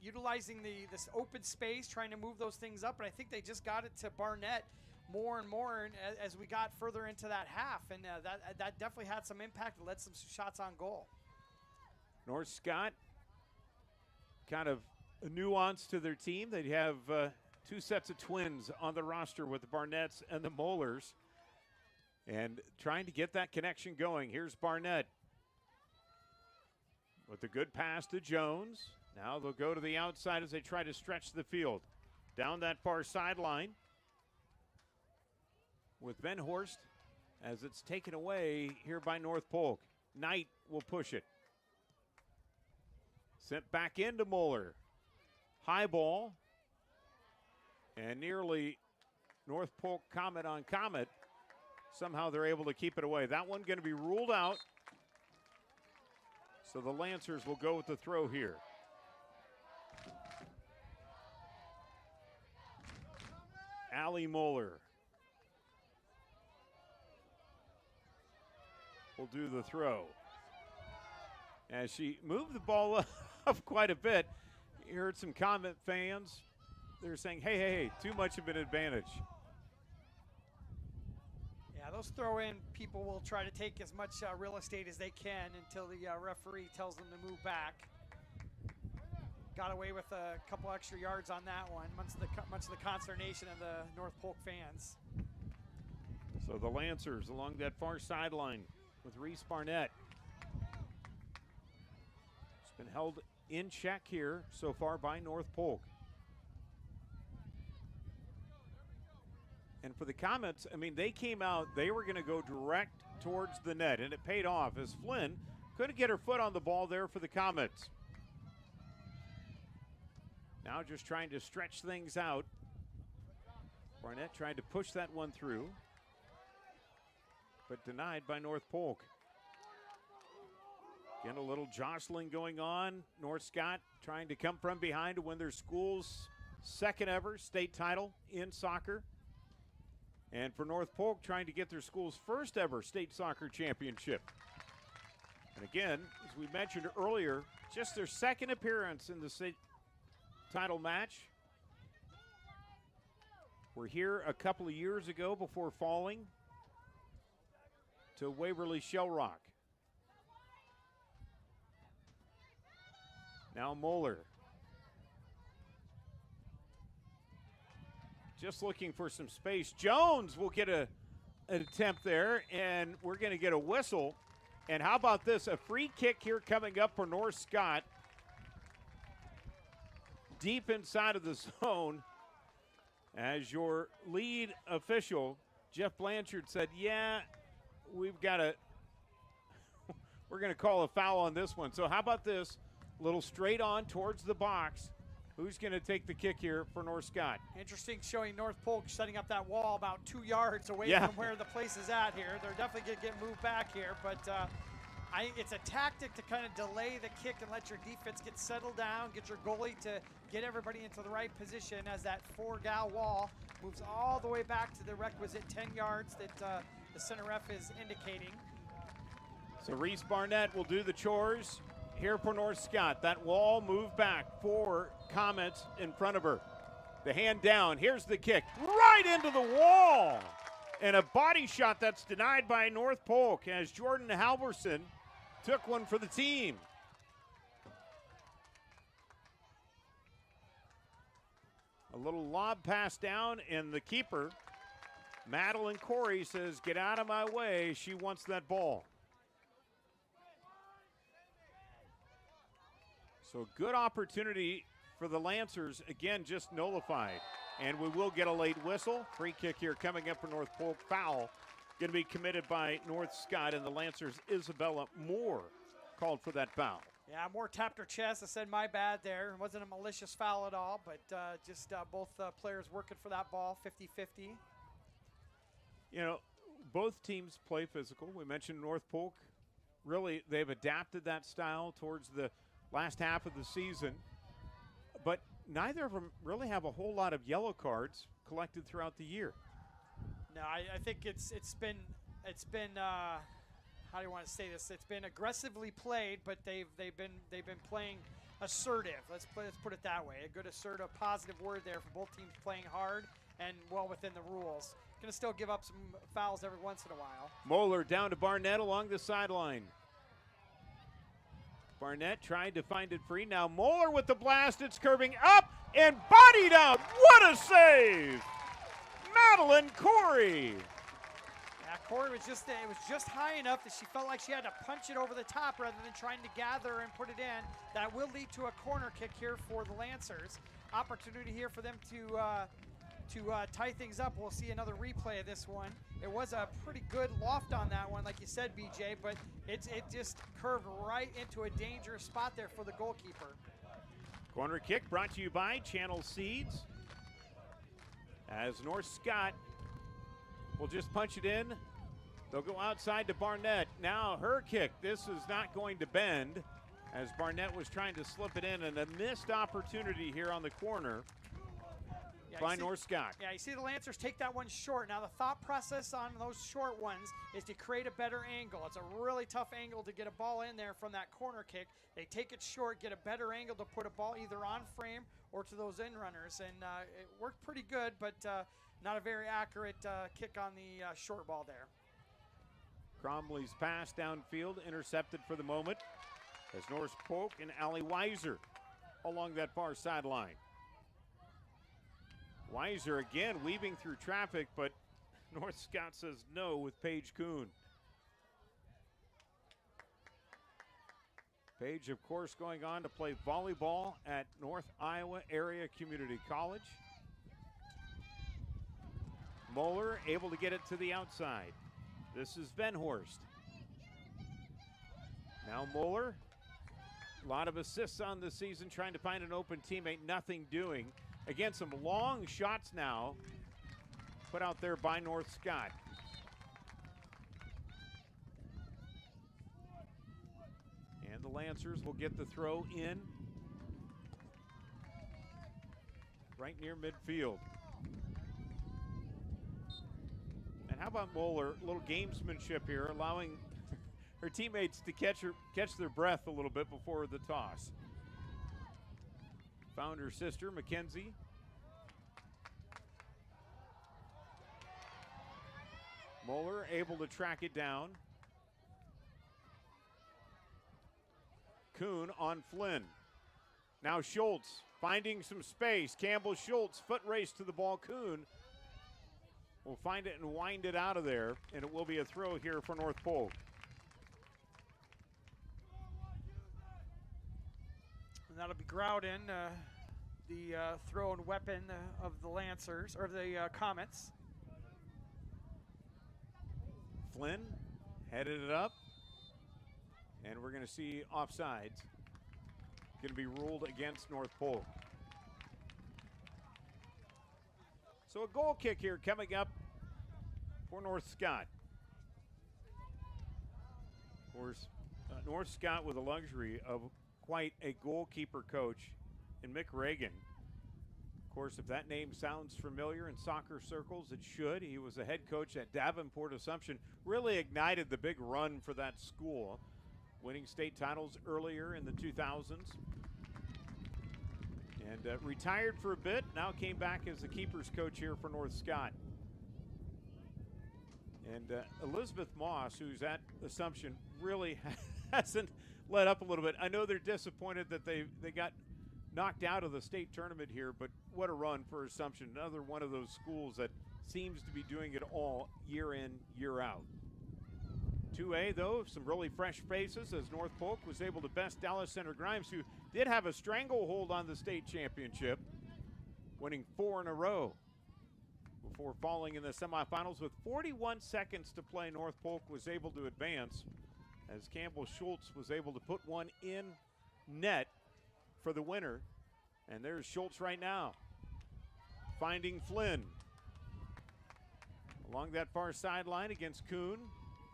utilizing this open space, trying to move those things up. But I think they just got it to Barnett more and more as we got further into that half. And that definitely had some impact. It led some shots on goal. North Scott, kind of a nuance to their team. They have 2 sets of twins on the roster with the Barnetts and the Mollers. And trying to get that connection going. Here's Barnett with a good pass to Jones. Now they'll go to the outside as they try to stretch the field. Down that far sideline with Ben Horst as it's taken away here by North Polk. Knight will push it. Sent back into Moeller. High ball. And nearly North Polk Comet on Comet. Somehow they're able to keep it away. That one going to be ruled out. So the Lancers will go with the throw here. Allie Moeller will do the throw. As she moved the ball up quite a bit, you heard some Comet fans they're saying, hey, too much of an advantage. Yeah, those throw-in people will try to take as much real estate as they can until the referee tells them to move back. Got away with a couple extra yards on that one, much of the consternation of the North Polk fans. So the Lancers along that far sideline with Reese Barnett. It's been held in check here so far by North Polk. And for the Comets, I mean, they came out, they were going to go direct towards the net, and it paid off as Flynn couldn't get her foot on the ball there for the Comets. Now just trying to stretch things out. Barnett tried to push that one through, but denied by North Polk. Again, a little jostling going on. North Scott trying to come from behind to win their school's second ever state title in soccer. And for North Polk, trying to get their school's first ever state soccer championship. And again, as we mentioned earlier, just their second appearance in the state title match. We're here a couple of years ago before falling to Waverly Shell Rock. Now Moeller. Just looking for some space. Jones will get an attempt there, and we're going to get a whistle. And how about this? A free kick here coming up for North Scott. Deep inside of the zone. As your lead official, Jeff Blanchard, said, yeah, we're going to call a foul on this one. So how about this? A little straight on towards the box. Who's going to take the kick here for North Scott? Interesting showing North Polk setting up that wall about 2 yards away from where the place is at here. They're definitely going to get moved back here, but I think it's a tactic to kind of delay the kick and let your defense get settled down, get your goalie to get everybody into the right position as that 4-gal wall moves all the way back to the requisite 10 yards that the center ref is indicating. So Reese Barnett will do the chores here for North Scott. That wall moved back for Comets in front of her. The hand down. Here's the kick right into the wall. And a body shot that's denied by North Polk as Jordan Halverson took one for the team. A little lob pass down, and the keeper, Madeline Corey, says, get out of my way. She wants that ball. So good opportunity for the Lancers, again, just nullified. And we will get a late whistle. Free kick here coming up for North Polk. Foul going to be committed by North Scott, and the Lancers' Isabella Moore called for that foul. Yeah, Moore tapped her chest. I said my bad there. It wasn't a malicious foul at all, but just both players working for that ball, 50-50. You know, both teams play physical. We mentioned North Polk. Really, they've adapted that style towards the last half of the season, but neither of them really have a whole lot of yellow cards collected throughout the year. No, I think it's been how do you want to say this? It's been aggressively played, but they've been playing assertive. Let's put it that way. A good assertive, positive word there for both teams playing hard and well within the rules. Going to still give up some fouls every once in a while. Moeller down to Barnett along the sideline. Barnett trying to find it free. Now Moeller with the blast. It's curving up and bodied out. What a save! Madeline Corey. Yeah, Corey was it was just high enough that she felt like she had to punch it over the top rather than trying to gather and put it in. That will lead to a corner kick here for the Lancers. Opportunity here for them to tie things up. We'll see another replay of this one. It was a pretty good loft on that one, like you said, BJ, but it just curved right into a dangerous spot there for the goalkeeper. Corner kick brought to you by Channel Seeds. As North Scott will just punch it in. They'll go outside to Barnett. Now her kick. This is not going to bend as Barnett was trying to slip it in, and a missed opportunity here on the corner. by North Scott. Yeah, you see the Lancers take that one short. Now the thought process on those short ones is to create a better angle. It's a really tough angle to get a ball in there from that corner kick. They take it short, get a better angle to put a ball either on frame or to those in runners, and it worked pretty good, but not a very accurate kick on the short ball there. Cromley's pass downfield intercepted for the moment as North Polk and Allie Weiser along that far sideline. Weiser again weaving through traffic, but North Scott says no with Paige Kuhn. Paige, of course, going on to play volleyball at North Iowa Area Community College. Moeller able to get it to the outside. This is Venhorst. Now Moeller, a lot of assists on the season, trying to find an open teammate, nothing doing. Again, some long shots now put out there by North Scott. And the Lancers will get the throw in right near midfield. And how about Moeller? A little gamesmanship here, allowing her teammates to catch their breath a little bit before the toss. Found her sister, Mackenzie. Moeller able to track it down. Kuhn on Flynn. Now Schultz finding some space. Campbell Schultz, foot race to the ball. Kuhn will find it and wind it out of there, and it will be a throw here for North Polk. And that'll be Groudon, the thrown weapon of the Lancers, or the Comets. Flynn headed it up, and we're going to see offsides. Going to be ruled against North Polk. So a goal kick here coming up for North Scott. Of course, North Scott with the luxury of quite a goalkeeper coach in Mick Reagan. Of course, if that name sounds familiar in soccer circles, it should. He was a head coach at Davenport Assumption, really ignited the big run for that school, winning state titles earlier in the 2000s. And retired for a bit, now came back as the keepers coach here for North Scott. And Elizabeth Moss, who's at Assumption, really hasn't let up a little bit. I know they're disappointed that they got knocked out of the state tournament here, but what a run for Assumption. Another one of those schools that seems to be doing it all year in, year out. 2A, though, some really fresh faces as North Polk was able to best Dallas Center Grimes, who did have a stranglehold on the state championship, winning 4 in a row before falling in the semifinals. With 41 seconds to play, North Polk was able to advance as Campbell Schultz was able to put one in net for the winner. And there's Schultz right now, finding Flynn along that far sideline against Kuhn.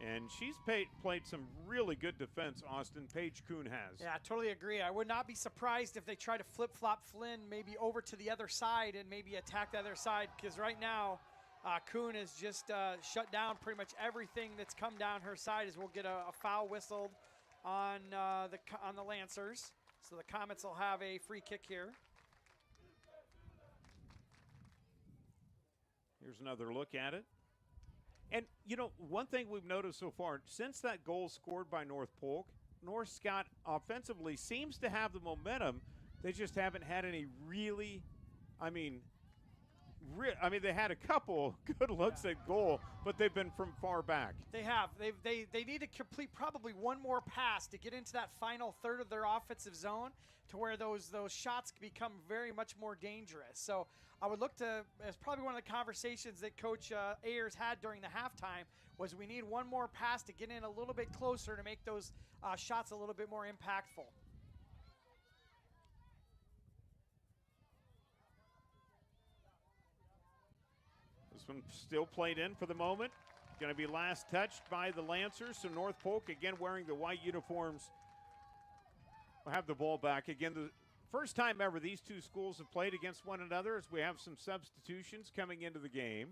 And she's played some really good defense, Austin. Paige Kuhn has. Yeah, I totally agree. I would not be surprised if they try to flip-flop Flynn maybe over to the other side and maybe attack the other side, because right now Kuhn has just shut down pretty much everything that's come down her side, as we'll get a foul whistled on the Lancers. So the Comets will have a free kick here. Here's another look at it. And, you know, one thing we've noticed so far, since that goal scored by North Polk, North Scott offensively seems to have the momentum. They just haven't had any really, they had a couple good looks at goal, but they've been from far back. They have. They need to complete probably one more pass to get into that final third of their offensive zone, to where those shots become very much more dangerous. So I would look to, as probably one of the conversations that Coach Ayers had during the halftime, was we need one more pass to get in a little bit closer to make those shots a little bit more impactful. This one still played in for the moment. Going to be last touched by the Lancers. So North Polk, again wearing the white uniforms, will have the ball back. Again, the first time ever these two schools have played against one another, as we have some substitutions coming into the game.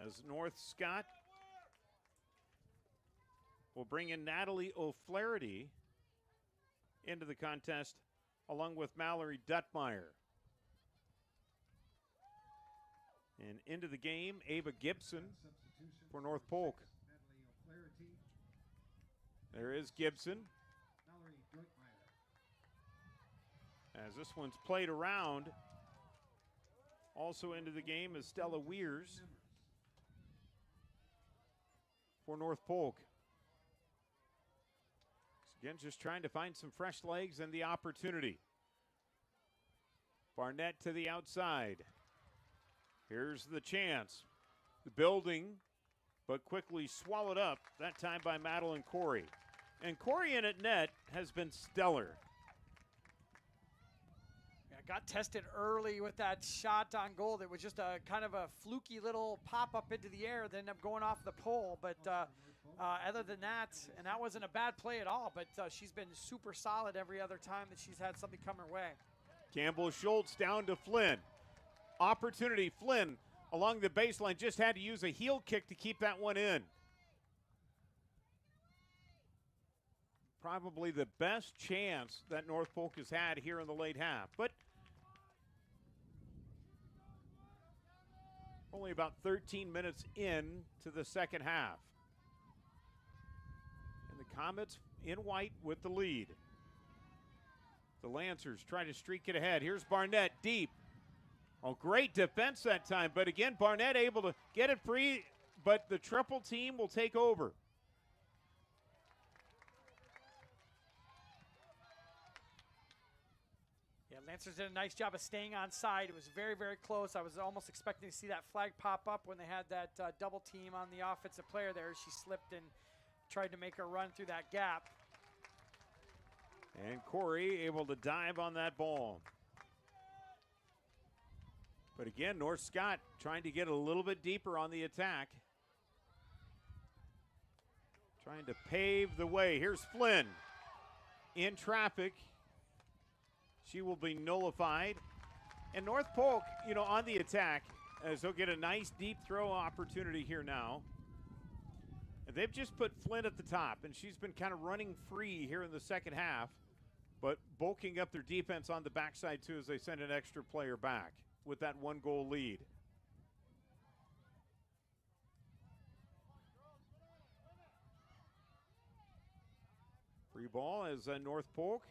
As North Scott will bring in Natalie O'Flaherty into the contest, along with Mallory Duttmeyer. And into the game, Ava Gibson for North Polk. There is Gibson. As this one's played around, also into the game is Stella Weirs for North Polk. Again, just trying to find some fresh legs and the opportunity. Barnett to the outside. Here's the chance. The building, but quickly swallowed up, that time by Madeline Corey. And Corey in at net has been stellar. Yeah, got tested early with that shot on goal. It was just a kind of a fluky little pop-up into the air, then ended up going off the pole. But other than that, and that wasn't a bad play at all, but she's been super solid every other time that she's had something come her way. Campbell Schultz down to Flynn. Opportunity, Flynn along the baseline, just had to use a heel kick to keep that one in. Probably the best chance that North Polk has had here in the late half, but only about 13 minutes in to the second half. And the Comets in white with the lead. The Lancers try to streak it ahead. Here's Barnett deep. Oh, great defense that time, but again, Barnett able to get it free, but the triple team will take over. Yeah, Lancers did a nice job of staying on side. It was very, very close. I was almost expecting to see that flag pop up when they had that double team on the offensive player there. She slipped and tried to make her run through that gap. And Corey able to dive on that ball. But again, North Scott trying to get a little bit deeper on the attack. Trying to pave the way. Here's Flynn in traffic. She will be nullified. And North Polk, you know, on the attack, as they'll get a nice deep throw opportunity here now. And they've just put Flynn at the top, and she's been kind of running free here in the second half, but bulking up their defense on the backside too as they send an extra player back with that 1-goal lead. Free ball as North Polk.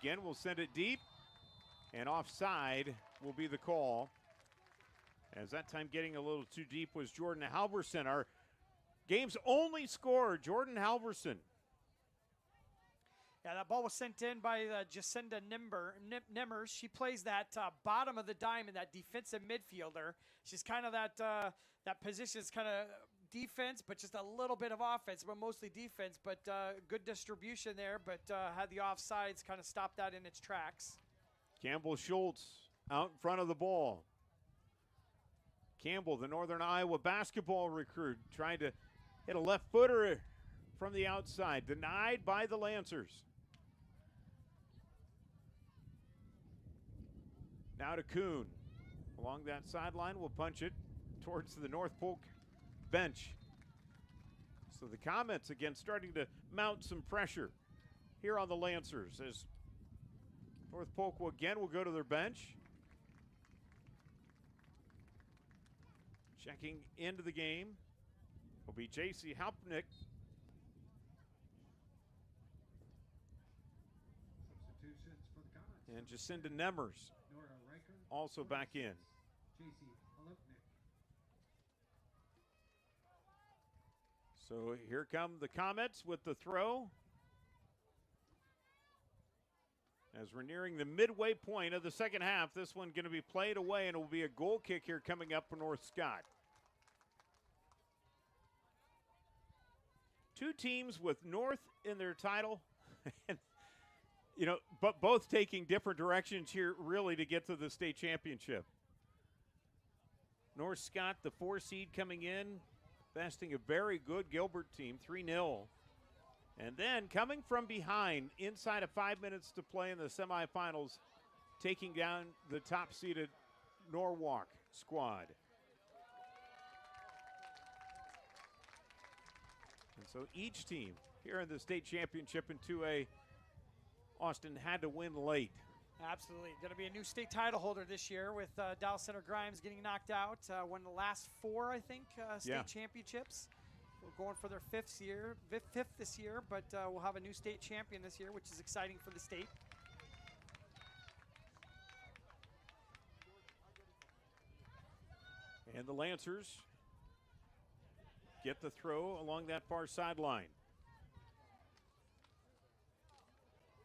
Again, we'll send it deep, and offside will be the call. As that time getting a little too deep was Jordan Halverson, our game's only scorer, Jordan Halverson. Yeah, that ball was sent in by Jacinda Nimmers. She plays that bottom of the diamond, that defensive midfielder. She's kind of that position is kind of defense, but just a little bit of offense, but mostly defense. But good distribution there, but had the offsides kind of stop that in its tracks. Campbell Schultz out in front of the ball. Campbell, the Northern Iowa basketball recruit, trying to hit a left footer from the outside, denied by the Lancers. Now to Kuhn. Along that sideline, will punch it towards the North Polk bench. So the Comets again starting to mount some pressure here on the Lancers as North Polk will go to their bench. Checking into the game will be J.C. Halpnick. Substitutions for the Comets. And Jacinda Nemmers also back in. So here come the Comets with the throw. As we're nearing the midway point of the second half, this one going to be played away, and it will be a goal kick here coming up for North Scott. Two teams with North in their title, you know, but both taking different directions here really to get to the state championship. North Scott, the 4 seed coming in, besting a very good Gilbert team, 3-0. And then coming from behind, inside of 5 minutes to play in the semifinals, taking down the top-seeded Norwalk squad. And so each team here in the state championship in 2A, Austin had to win late. Absolutely. Going to be a new state title holder this year with Dallas Center Grimes getting knocked out. Won the last 4, I think, state championships. We're going for their fifth this year, but we'll have a new state champion this year, which is exciting for the state. And the Lancers get the throw along that far sideline.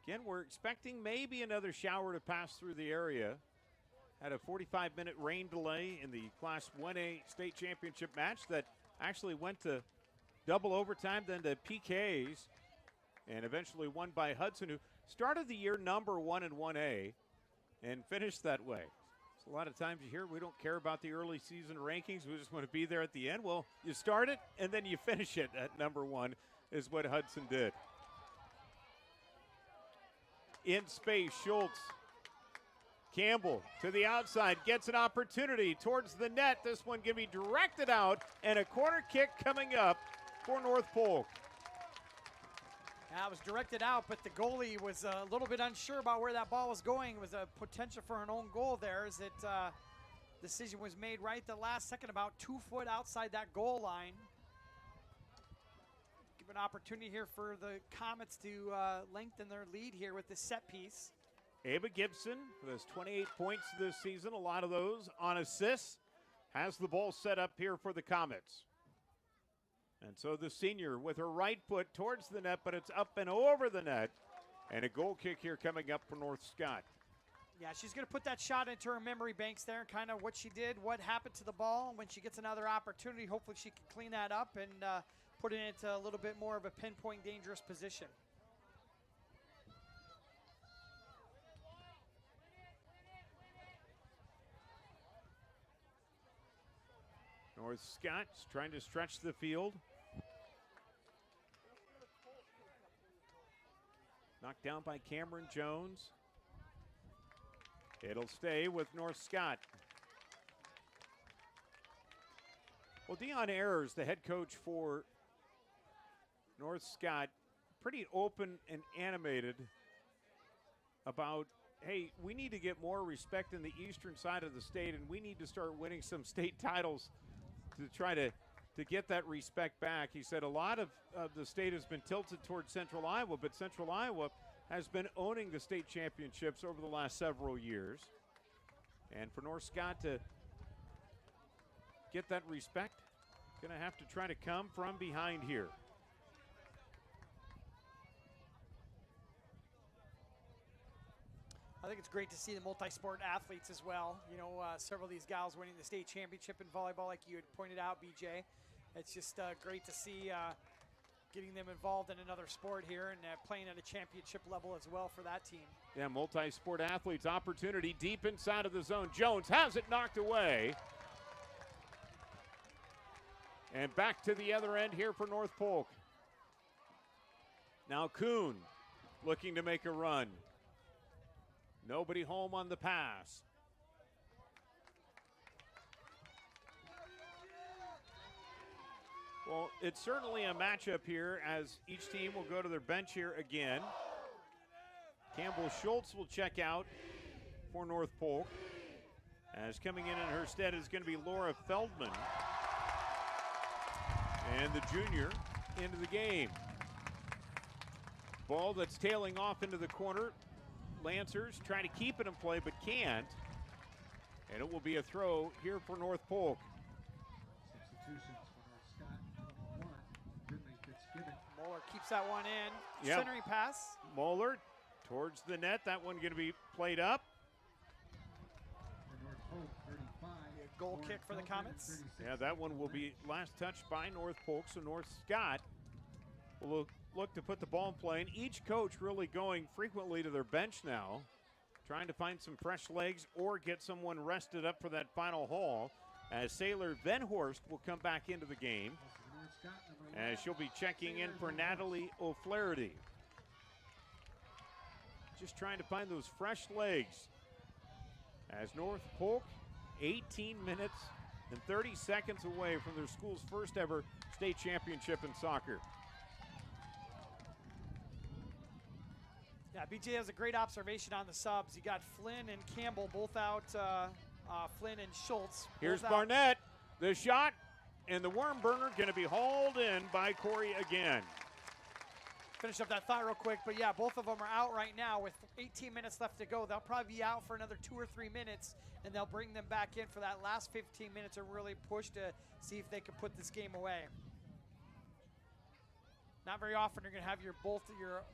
Again, we're expecting maybe another shower to pass through the area. Had a 45-minute rain delay in the Class 1A state championship match that actually went to double overtime, then to PKs, and eventually won by Hudson, who started the year number 1 in 1A and finished that way. So a lot of times you hear we don't care about the early season rankings. We just want to be there at the end. Well, you start it and then you finish it at number 1 is what Hudson did. In space, Schultz. Campbell to the outside, gets an opportunity towards the net. This one going to be directed out, and a corner kick coming up for North Polk. Yeah, it was directed out, but the goalie was a little bit unsure about where that ball was going. It was a potential for an own goal there, as it decision was made right the last second, about 2 foot outside that goal line. Give an opportunity here for the Comets to lengthen their lead here with this set piece. Ava Gibson, who has 28 points this season, a lot of those on assists, has the ball set up here for the Comets. And so the senior with her right foot towards the net, but it's up and over the net. And a goal kick here coming up for North Scott. Yeah, she's going to put that shot into her memory banks there, kind of what she did, what happened to the ball. When she gets another opportunity, hopefully she can clean that up and put it into a little bit more of a pinpoint dangerous position. North Scott's trying to stretch the field. Knocked down by Cameron Jones. It'll stay with North Scott. Well, Dion Ayers, the head coach for North Scott, pretty open and animated about, hey, we need to get more respect in the eastern side of the state, and we need to start winning some state titles to try to get that respect back. He said a lot of the state has been tilted towards Central Iowa, but Central Iowa has been owning the state championships over the last several years. And for North Scott to get that respect, going to have to try to come from behind here. I think it's great to see the multi-sport athletes as well. You know, several of these gals winning the state championship in volleyball, like you had pointed out, BJ. It's just great to see getting them involved in another sport here and playing at a championship level as well for that team. Yeah, multi-sport athletes, opportunity deep inside of the zone. Jones has it knocked away. And back to the other end here for North Polk. Now Kuhn looking to make a run. Nobody home on the pass. Well, it's certainly a matchup here as each team will go to their bench here again. Campbell Schultz will check out for North Polk. As coming in her stead is going to be Laura Feldman. And the junior into the game. Ball that's tailing off into the corner. Lancers trying to keep it in play but can't. And it will be a throw here for North Polk. Substitutions for North Scott, 21, Ridley Fitzgibbon. Moeller keeps that one in. Yep. Centering pass. Moeller towards the net. That one going to be played up. For North Polk, 35. Goal kick for the Comets. Yeah, that one will be last touched by North Polk. So North Scott will look to put the ball in play. And each coach really going frequently to their bench now, trying to find some fresh legs or get someone rested up for that final haul, as Sailor Venhorst will come back into the game. North as she'll be checking in for Natalie O'Flaherty. Just trying to find those fresh legs. As North Polk, 18 minutes and 30 seconds away from their school's first ever state championship in soccer. Yeah, BJ has a great observation on the subs. You got Flynn and Campbell both out. Flynn and Schultz. Here's Barnett. The shot and the worm burner going to be hauled in by Corey again. Finish up that thought real quick, but yeah, both of them are out right now with 18 minutes left to go. They'll probably be out for another 2 or 3 minutes, and they'll bring them back in for that last 15 minutes and really push to see if they can put this game away. Not very often you're going to have both your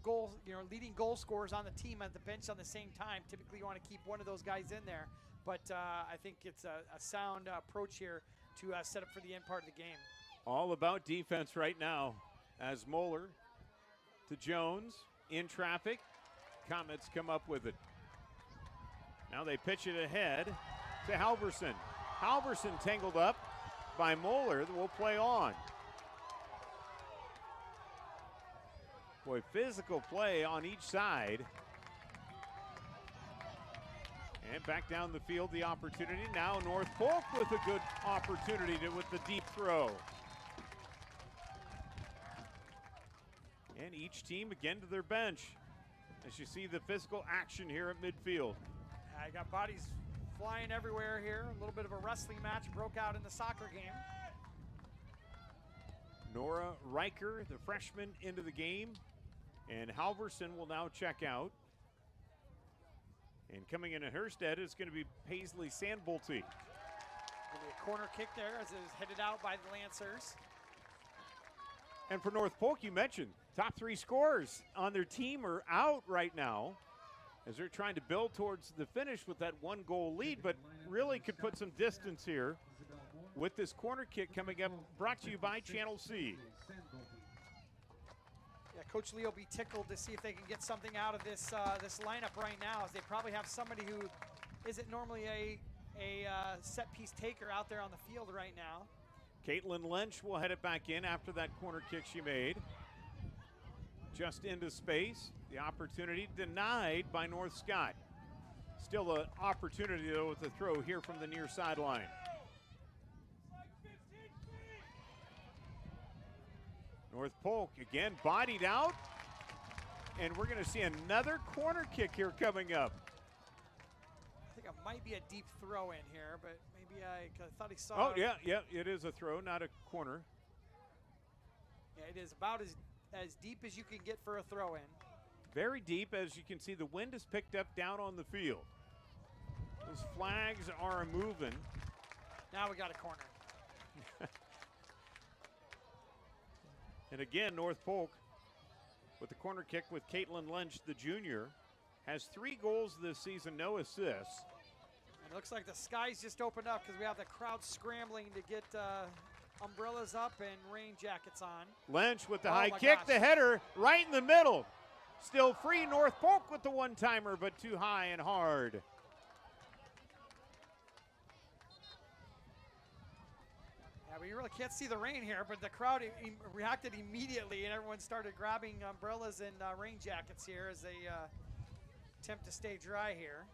goals, leading goal scorers on the team at the bench on the same time. Typically, you want to keep one of those guys in there, but I think it's a sound approach here to set up for the end part of the game. All about defense right now as Moeller to Jones in traffic. Comets come up with it. Now they pitch it ahead to Halverson. Halverson tangled up by Moeller that will play on. Boy, physical play on each side. And back down the field, the opportunity. Now North Polk with a good opportunity with the deep throw. And each team again to their bench as you see the physical action here at midfield. I got bodies flying everywhere here. A little bit of a wrestling match broke out in the soccer game. Nora Riker, the freshman, into the game. And Halverson will now check out. And coming in at her stead is going to be Paisley Sandbolte. Gonna be a corner kick there as it is headed out by the Lancers. And for North Polk, you mentioned top 3 scorers on their team are out right now as they're trying to build towards the finish with that 1-goal lead, but really could put some distance here with this corner kick coming up, brought to you by Channel C. Yeah, Coach Lee will be tickled to see if they can get something out of this this lineup right now, as they probably have somebody who isn't normally a set piece taker out there on the field right now. Caitlin Lynch will head it back in after that corner kick she made. Just into space. The opportunity denied by North Scott. Still an opportunity, though, with the throw here from the near sideline. North Polk again bodied out. And we're going to see another corner kick here coming up. I think it might be a deep throw in here, but maybe I thought he saw. Oh, yeah, it is a throw, not a corner. Yeah, it is about as deep as you can get for a throw in. Very deep, as you can see, the wind is picked up down on the field. Those flags are moving. Now we got a corner. And again, North Polk with the corner kick with Caitlin Lynch, the junior, has 3 goals this season, no assists. And it looks like the skies just opened up because we have the crowd scrambling to get umbrellas up and rain jackets on. Lynch with the high kick, the header right in the middle. Still free, North Polk with the one-timer, but too high and hard. Yeah, we really can't see the rain here, but the crowd reacted immediately, and everyone started grabbing umbrellas and rain jackets here as they attempt to stay dry here.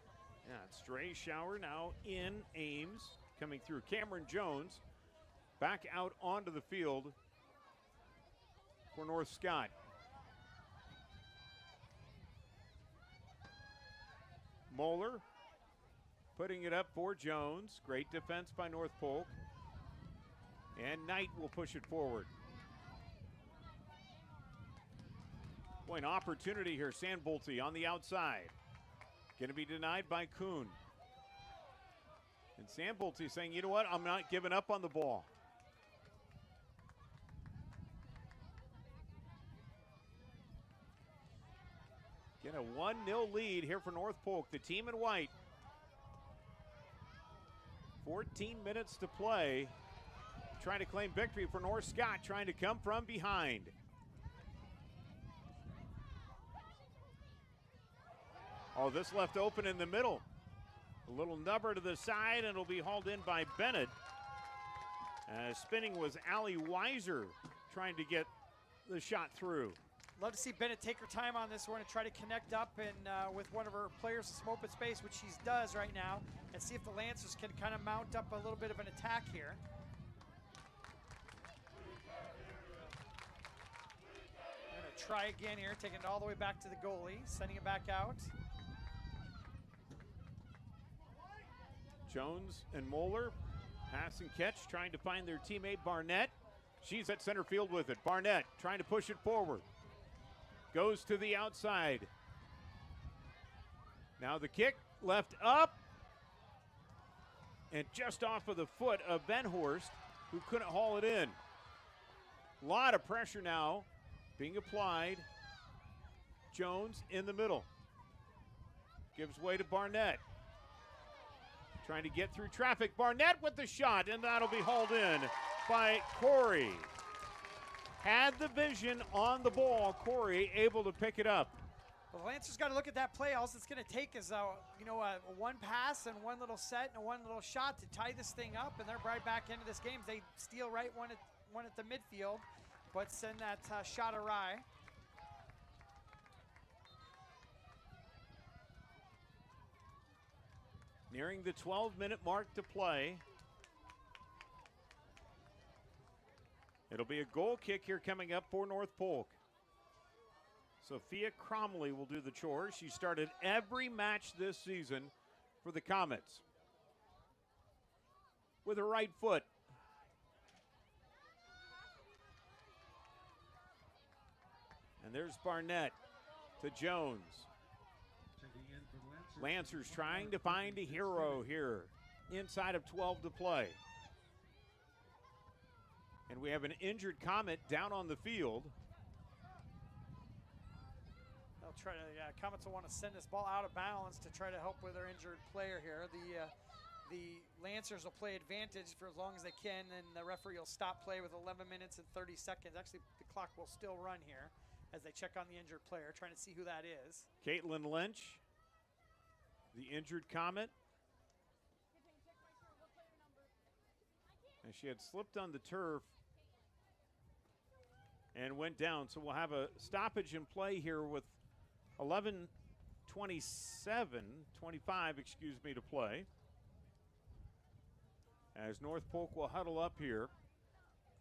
Yeah, stray shower now in Ames, coming through. Cameron Jones back out onto the field for North Scott. Moeller putting it up for Jones. Great defense by North Polk. And Knight will push it forward. Boy, an opportunity here. Sandbolte on the outside. Going to be denied by Kuhn. And Sandbolte saying, you know what, I'm not giving up on the ball. Get a 1-0 lead here for North Polk, the team in white. 14 minutes to play. Trying to claim victory for North Scott, trying to come from behind. Oh, this left open in the middle. A little nubber to the side, and it'll be hauled in by Bennett. Spinning was Allie Weiser trying to get the shot through. Love to see Bennett take her time on this one and try to connect up and with one of her players in some open space, which she does right now, and see if the Lancers can kind of mount up a little bit of an attack here. Gonna try again here, taking it all the way back to the goalie, sending it back out. Jones and Moeller, pass and catch, trying to find their teammate Barnett. She's at center field with it. Barnett trying to push it forward. Goes to the outside. Now the kick, left up. And just off of the foot of Benhorst, who couldn't haul it in. A lot of pressure now being applied. Jones in the middle. Gives way to Barnett. Trying to get through traffic. Barnett with the shot, and that'll be hauled in by Corey. Had the vision on the ball. Corey able to pick it up. Well, the Lancers got to look at that play. All it's going to take is a one pass and one little set and one little shot to tie this thing up, and they're right back into this game. They steal right one at the midfield, but send that shot awry. Nearing the 12-minute mark to play. It'll be a goal kick here coming up for North Polk. Sophia Cromley will do the chores. She started every match this season for the Comets with her right foot. And there's Barnett to Jones. Lancers trying to find a hero here inside of 12 to play. And we have an injured Comet down on the field. They'll try to, Comets will want to send this ball out of bounds to try to help with their injured player here. The Lancers will play advantage for as long as they can, and the referee will stop play with 11 minutes and 30 seconds. Actually, the clock will still run here as they check on the injured player, trying to see who that is. Caitlin Lynch, the injured Comet. And she had slipped on the turf and went down. So we'll have a stoppage in play here with 25 to play. As North Polk will huddle up here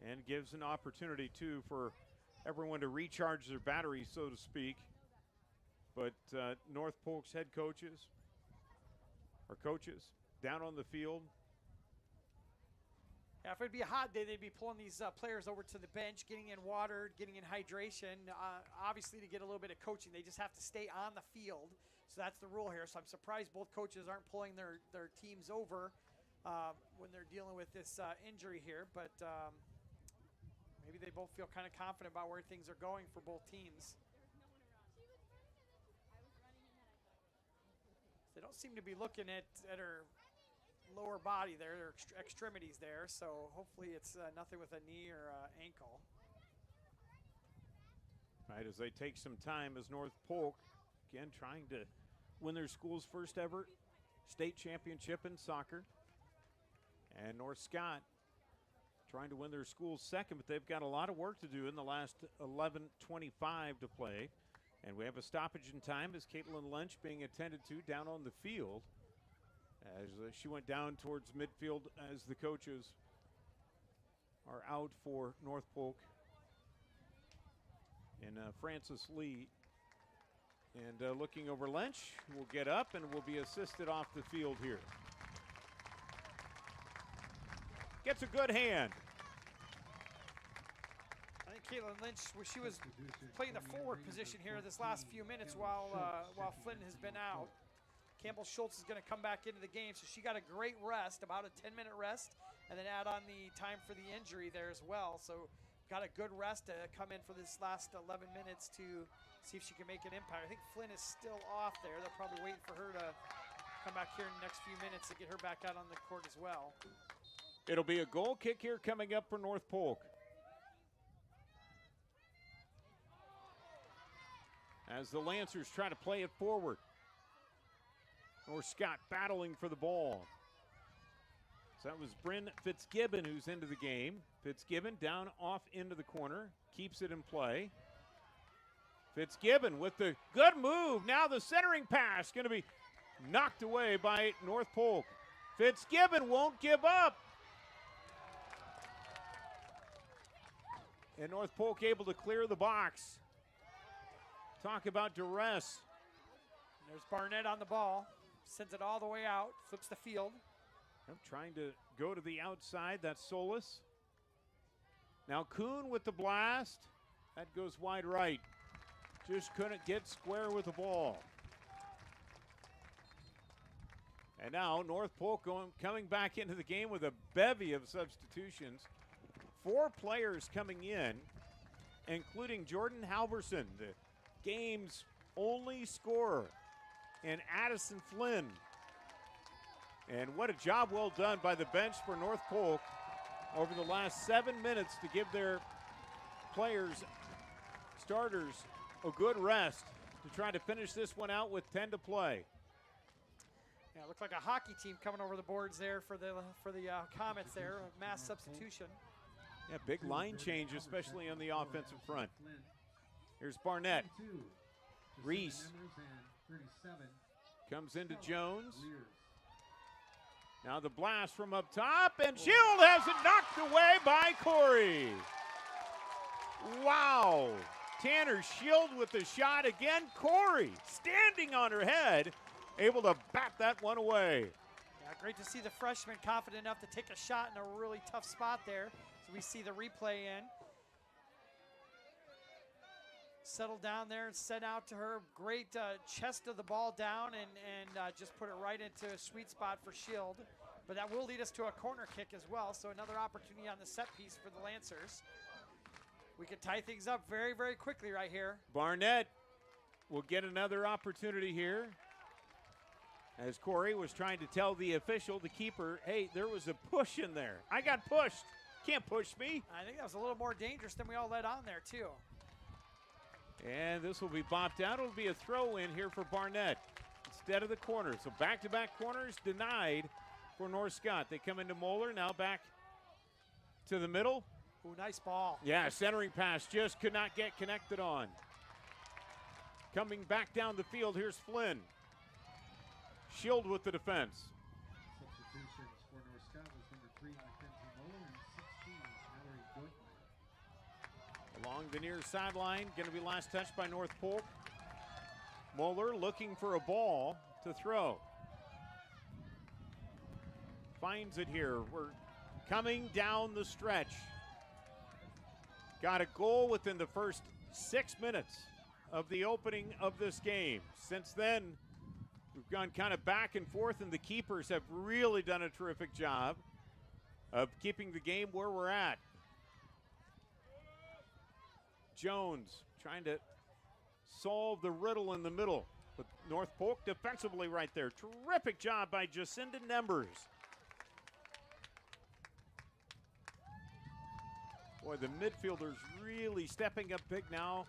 and gives an opportunity too for everyone to recharge their batteries, so to speak. But North Polk's head coaches down on the field. Yeah, if it'd be a hot day, they'd be pulling these players over to the bench, getting in water, getting in hydration. Obviously, to get a little bit of coaching, they just have to stay on the field. So that's the rule here. So I'm surprised both coaches aren't pulling their teams over when they're dealing with this injury here. But maybe they both feel kind of confident about where things are going for both teams. They don't seem to be looking at her lower body there, their extremities there, so hopefully it's nothing with a knee or ankle. Right, as they take some time as North Polk, again, trying to win their school's first ever state championship in soccer. And North Scott trying to win their school's second, but they've got a lot of work to do in the last 11:25 to play. And we have a stoppage in time as Caitlin Lynch being attended to down on the field as she went down towards midfield as the coaches are out for North Polk. And Francis Lee. And looking over Lynch, will get up and will be assisted off the field here. Gets a good hand. I think Caitlin Lynch, she was playing the forward position here this last few minutes while Flynn has been out. Campbell Schultz is going to come back into the game, so she got a great rest, about a 10-minute rest, and then add on the time for the injury there as well. So got a good rest to come in for this last 11 minutes to see if she can make an impact. I think Flynn is still off there. They're probably waiting for her to come back here in the next few minutes to get her back out on the court as well. It'll be a goal kick here coming up for North Polk. As the Lancers try to play it forward. North Scott battling for the ball. That was Bryn Fitzgibbon who's into the game. Fitzgibbon down off into the corner, keeps it in play. Fitzgibbon with the good move. Now the centering pass going to be knocked away by North Polk. Fitzgibbon won't give up. And North Polk able to clear the box. Talk about duress. There's Barnett on the ball. Sends it all the way out. Flips the field. I'm trying to go to the outside. That's Solis. Now Kuhn with the blast. That goes wide right. Just couldn't get square with the ball. And now North Polk coming back into the game with a bevy of substitutions. 4 players coming in, including Jordan Halverson, the game's only scorer, and Addison Flynn. And what a job well done by the bench for North Polk over the last 7 minutes to give their players, starters, a good rest to try to finish this one out with 10 to play. Yeah, it looked like a hockey team coming over the boards there for the Comets there, a mass substitution. Yeah, big line change, especially on the offensive front. Here's Barnett. Reese comes into Jones. Now the blast from up top, and Shield has it knocked away by Corey. Wow. Tanner Shield with the shot again. Corey standing on her head, able to bat that one away. Yeah, great to see the freshman confident enough to take a shot in a really tough spot there. So we see the replay in. Settle down there and send out to her. Great chest of the ball down and just put it right into a sweet spot for Shield. But that will lead us to a corner kick as well. So another opportunity on the set piece for the Lancers. We can tie things up very, very quickly right here. Barnett will get another opportunity here. As Corey was trying to tell the official, the keeper, hey, there was a push in there. I got pushed. Can't push me. I think that was a little more dangerous than we all let on there, too. And this will be bopped out. It'll be a throw in here for Barnett instead of the corner. So back-to-back corners denied for North Scott. They come into Moeller, now back to the middle. Ooh, nice ball. Yeah, centering pass just could not get connected on. Coming back down the field, here's Flynn. Shield with the defense. Substitutions for North Scott was number 3, Mackenzie Moeller, and 16, Mallory Goodman. Along the near sideline, going to be last touched by North Polk. Moeller looking for a ball to throw. Finds it here. We're coming down the stretch. Got a goal within the first 6 minutes of the opening of this game. Since then, we've gone kind of back and forth, and the keepers have really done a terrific job of keeping the game where we're at. Jones trying to solve the riddle in the middle, but North Polk defensively right there. Terrific job by Jacinda Nembers. Boy, the midfielders really stepping up big now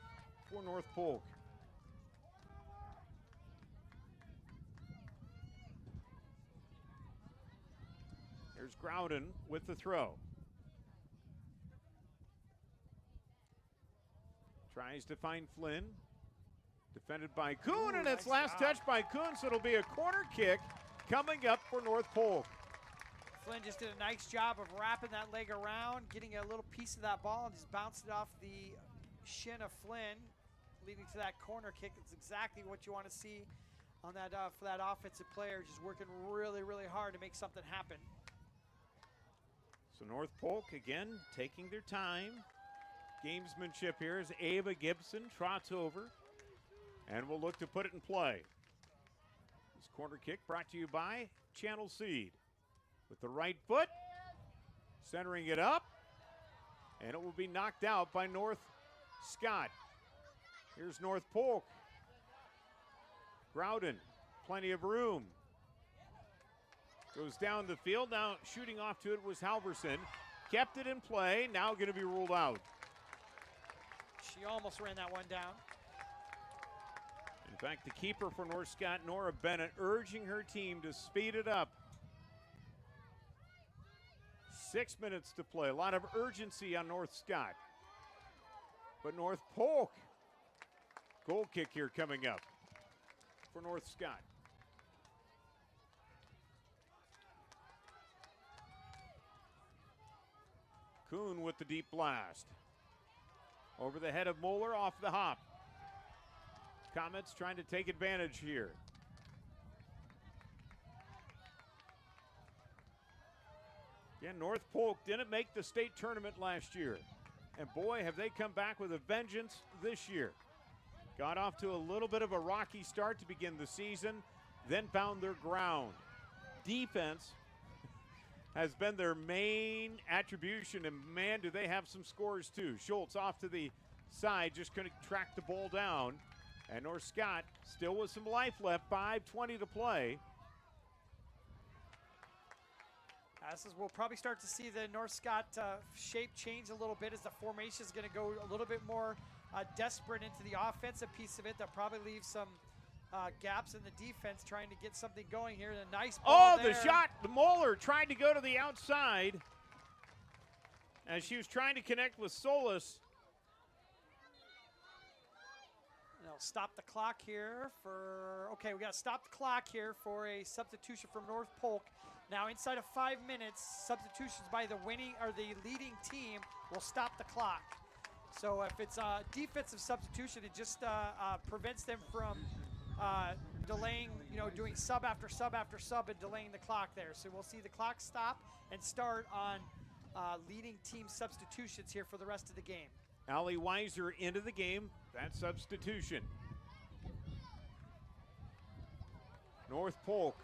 for North Polk. Here's Groudon with the throw. Tries to find Flynn. Defended by Kuhn, and it's last touch by Kuhn, so it'll be a corner kick coming up for North Polk. Flynn just did a nice job of wrapping that leg around, getting a little piece of that ball, and just bounced it off the shin of Flynn, leading to that corner kick. It's exactly what you want to see on that for that offensive player, just working really, really hard to make something happen. So North Polk again taking their time. Gamesmanship here as Ava Gibson trots over and will look to put it in play. This corner kick brought to you by Channel Seed. With the right foot, centering it up, and it will be knocked out by North Scott. Here's North Polk. Groudon, plenty of room. Goes down the field, now shooting off to it was Halverson. Kept it in play, now going to be ruled out. She almost ran that one down. In fact, the keeper for North Scott, Nora Bennett, urging her team to speed it up. 6 minutes to play. A lot of urgency on North Scott. But North Polk, goal kick here coming up for North Scott. Kuhn with the deep blast. Over the head of Moeller, off the hop. Comets trying to take advantage here. Again, North Polk didn't make the state tournament last year. And boy, have they come back with a vengeance this year. Got off to a little bit of a rocky start to begin the season, then found their ground. Defense has been their main attribution, and man, do they have some scores too. Schultz off to the side, just couldn't track the ball down. And North Scott still with some life left, 5:20 to play. We'll probably start to see the North Scott shape change a little bit as the formation is going to go a little bit more desperate into the offensive piece of it. They'll probably leave some gaps in the defense trying to get something going here. And a nice ball there. The shot. The Moeller tried to go to the outside as she was trying to connect with Solis. They'll stop the clock here for, okay, we got to stop the clock here for a substitution from North Polk. Now inside of 5 minutes, substitutions by the winning or the leading team will stop the clock. So if it's a defensive substitution, it just prevents them from delaying, doing sub after sub after sub and delaying the clock there. So we'll see the clock stop and start on leading team substitutions here for the rest of the game. Allie Weiser into the game. That substitution. North Polk.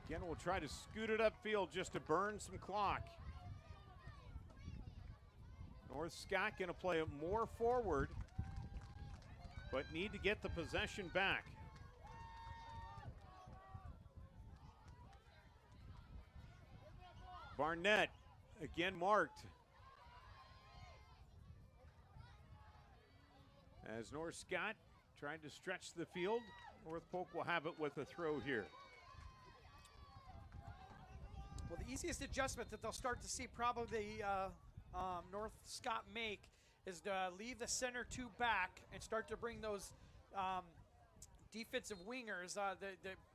Again, we'll try to scoot it upfield just to burn some clock. North Scott going to play it more forward, but need to get the possession back. Barnett, again marked. As North Scott trying to stretch the field, North Polk will have it with a throw here. Well, the easiest adjustment that they'll start to see probably North Scott make is to leave the center two back and start to bring those defensive wingers that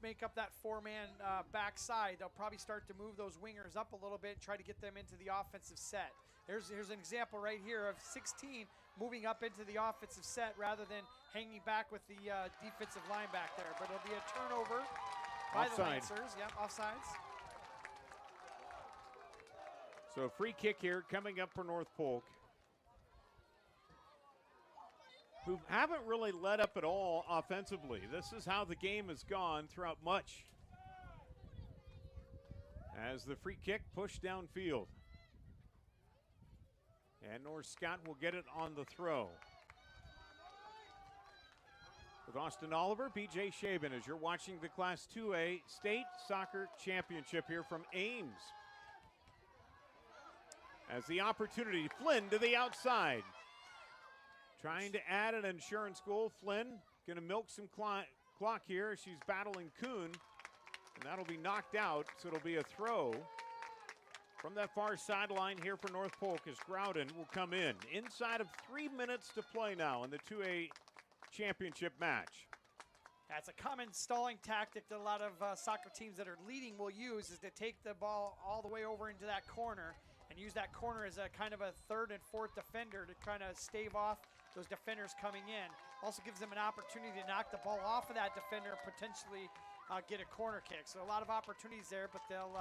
make up that four-man backside. They'll probably start to move those wingers up a little bit and try to get them into the offensive set. Here's an example right here of 16 moving up into the offensive set rather than hanging back with the defensive line back there. But it'll be a turnover by the Lancers. Yep, offsides. So a free kick here coming up for North Polk, who haven't really let up at all offensively. This is how the game has gone throughout much. As the free kick pushed downfield. And North Scott will get it on the throw. With Austin Oliver, BJ Shaban, as you're watching the Class 2A State Soccer Championship here from Ames. As the opportunity, Flynn to the outside. Trying to add an insurance goal. Flynn going to milk some clock here. She's battling Kuhn, and that'll be knocked out, so it'll be a throw from that far sideline here for North Polk as Groudon will come in. Inside of 3 minutes to play now in the 2A championship match. That's a common stalling tactic that a lot of soccer teams that are leading will use, is to take the ball all the way over into that corner and use that corner as a kind of a third and fourth defender to kind of stave off those defenders coming in. Also gives them an opportunity to knock the ball off of that defender and potentially get a corner kick. So a lot of opportunities there, but they'll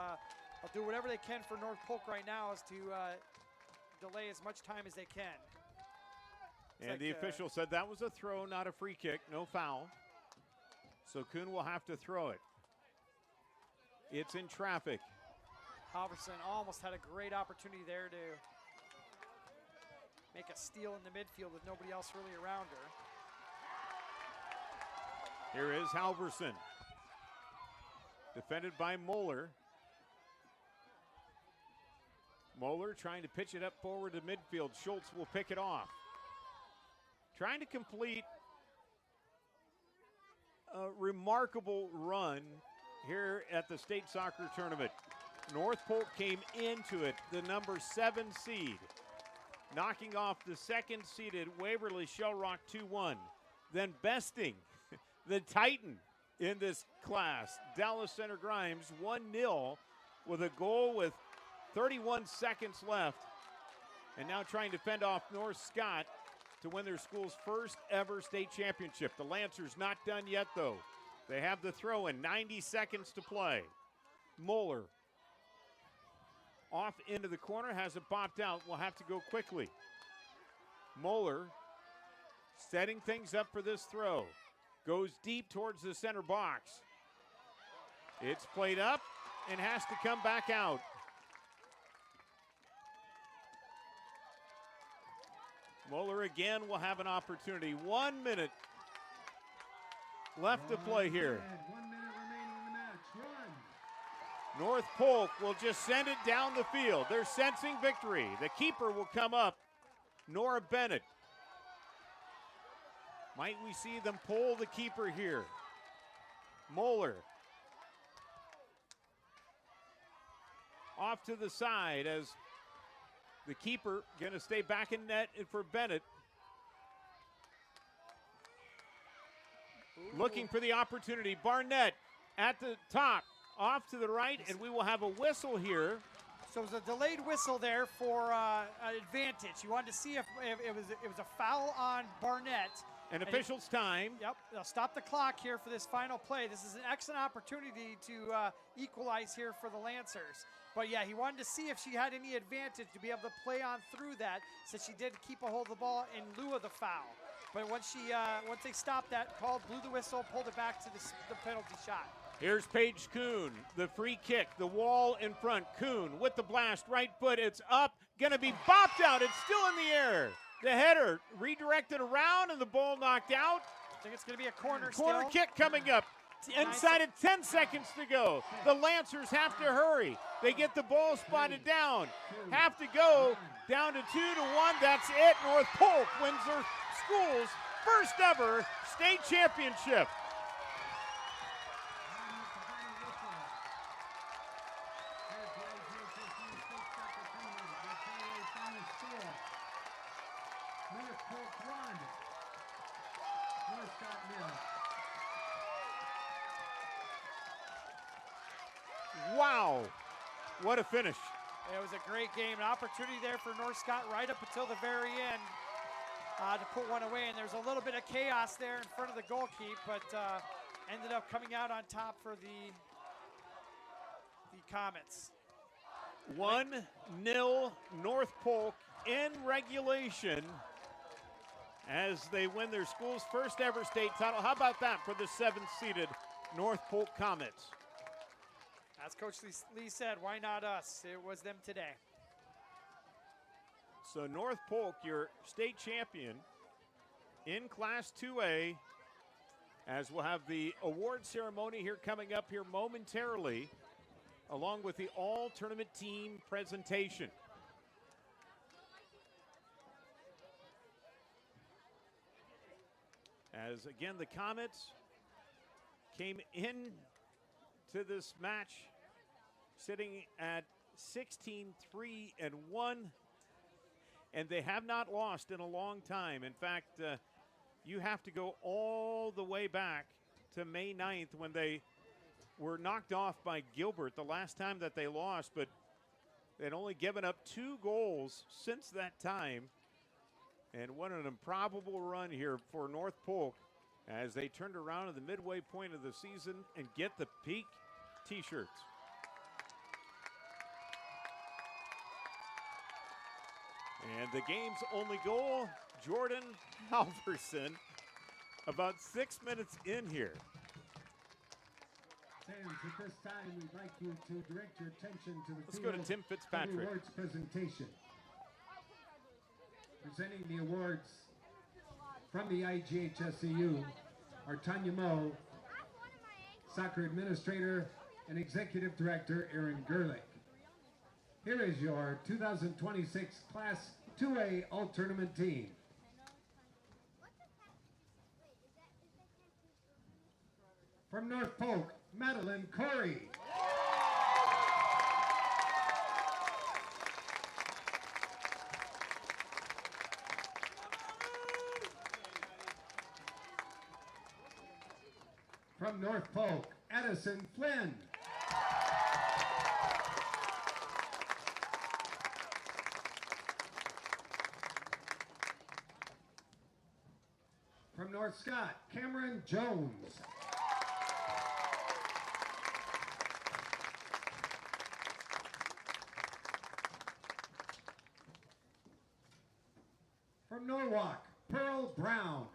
do whatever they can for North Polk right now is to delay as much time as they can. And the official said that was a throw, not a free kick, no foul. So Kuhn will have to throw it. It's in traffic. Halverson almost had a great opportunity there to make a steal in the midfield with nobody else really around her. Here is Halverson. Defended by Moeller. Moeller trying to pitch it up forward to midfield. Schultz will pick it off. Trying to complete a remarkable run here at the state soccer tournament. North Polk came into it, the number 7 seed, knocking off the second-seeded Waverly Shell Rock 2-1, then besting the Titan in this class, Dallas Center Grimes, 1-0 with a goal with 31 seconds left, and now trying to fend off North Scott to win their school's first ever state championship. The Lancers not done yet, though. They have the throw in, 90 seconds to play. Moeller off into the corner, has it popped out, will have to go quickly. Moeller setting things up for this throw. Goes deep towards the center box. It's played up and has to come back out. Moeller again will have an opportunity. 1 minute left to play here. 1 minute remaining in the match. Run. North Polk will just send it down the field. They're sensing victory. The keeper will come up, Nora Bennett. Might we see them pull the keeper here? Moeller off to the side as the keeper going to stay back in net for Bennett. Looking for the opportunity. Barnett at the top, off to the right, and we will have a whistle here. So it was a delayed whistle there for an advantage. You wanted to see if it was a foul on Barnett. And officials' time. Yep, they'll stop the clock here for this final play. This is an excellent opportunity to equalize here for the Lancers. But yeah, he wanted to see if she had any advantage to be able to play on through that, since she did keep a hold of the ball in lieu of the foul. But once they stopped that, blew the whistle, pulled it back to the penalty shot. Here's Paige Kuhn, the free kick, the wall in front. Kuhn with the blast, right foot, it's up, gonna be bopped out, it's still in the air. The header redirected around and the ball knocked out. I think it's gonna be a corner still. Kick coming up. Inside of 10 seconds to go. The Lancers have to hurry. They get the ball spotted down. Have to go down to 2-1. That's it. North Polk wins their school's first ever state championship. North Polk 1. North Scott 0. Wow, what a finish. It was a great game, an opportunity there for North Scott right up until the very end to put one away, and there's a little bit of chaos there in front of the goalkeep, but ended up coming out on top for the Comets. 1-0 North Polk in regulation as they win their school's first ever state title. How about that for the 7th-seeded North Polk Comets? As Coach Lee said, why not us? It was them today. So North Polk, your state champion in Class 2A, as we'll have the award ceremony here coming up here momentarily, along with the all-tournament team presentation. As again, the Comets came in to this match sitting at 16-3-1, and they have not lost in a long time. In fact, you have to go all the way back to May 9th when they were knocked off by Gilbert the last time that they lost, but they'd only given up 2 goals since that time. And what an improbable run here for North Polk as they turned around at the midway point of the season and get the Peak t-shirts. And the game's only goal, Jordan Halverson, about 6 minutes in here. Fans, at this time, we'd like you to direct your attention to the Let's go to Tim Fitzpatrick. awards presentation. Presenting the awards from the IGHSAU are Tanya Moe, Soccer Administrator and Executive Director Aaron Gerlich. Here is your 2026 Class 2A All-Tournament team. From North Polk, Madeline Corey. From North Polk, Addison Flynn. From North Scott, Cameron Jones. From Norwalk, Pearl Brown.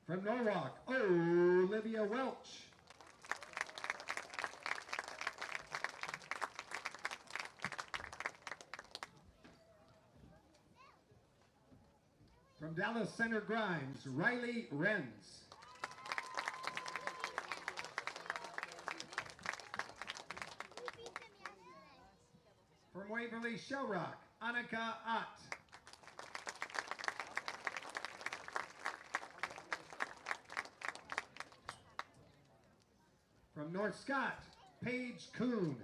From Norwalk, Olivia Welch. From Dallas Center Grimes, Riley Renz. From Waverly Shell Rock, Annika Ott. From North Scott, Paige Kuhn.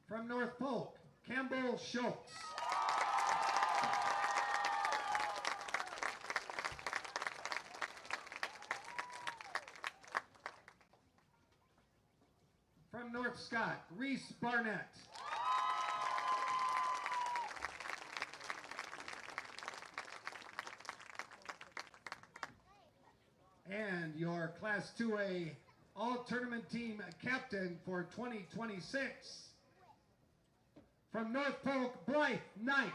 From North Polk, Campbell Schultz. From North Scott, Reese Barnett. And your Class 2A All-Tournament Team Captain for 2026. From North Polk, Blythe Knight.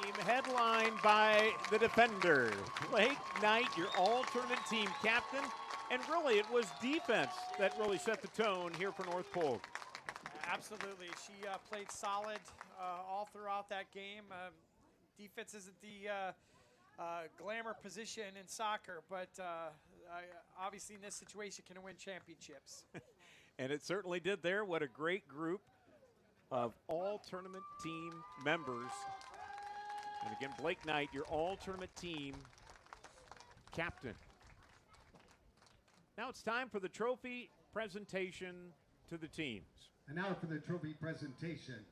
Team headlined by the defender, Blake Knight, your all-tournament team captain. And really, it was defense that really set the tone here for North Polk. Absolutely. She played solid all throughout that game. Defense isn't the glamour position in soccer, but obviously in this situation can win championships. And it certainly did there. What a great group of all-tournament team members. And again, Blake Knight, your all-tournament team captain. Now it's time for the trophy presentation to the teams. And now for the trophy presentation.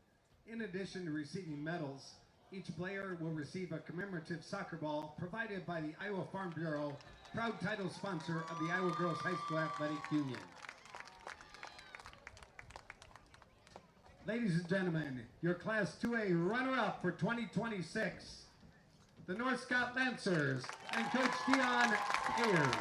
In addition to receiving medals, each player will receive a commemorative soccer ball provided by the Iowa Farm Bureau, proud title sponsor of the Iowa Girls High School Athletic Union. Ladies and gentlemen, your Class 2A runner-up for 2026, the North Scott Lancers and Coach Dion Ayers.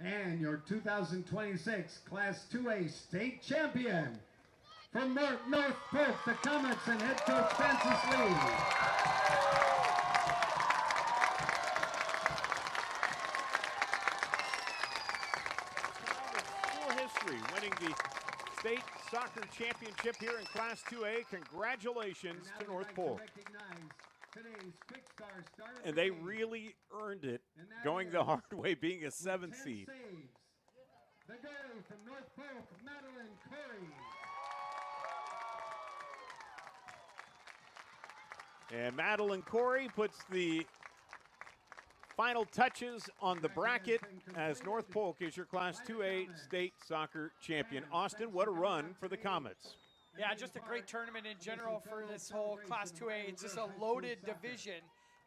And your 2026 Class 2A state champion from North Polk, the Comets and head coach Francis Lee. Full history, winning the state soccer championship here in Class 2A. Congratulations to North Polk. And they really earned it, going the hard way, being a 7th seed. The goal from North Polk, Madeline Corey. And Madeline Corey puts the final touches on the bracket as North Polk is your Class 2A state soccer champion. Austin, what a run for the Comets. Yeah, just a great tournament in general for this whole Class 2A. It's just a loaded division.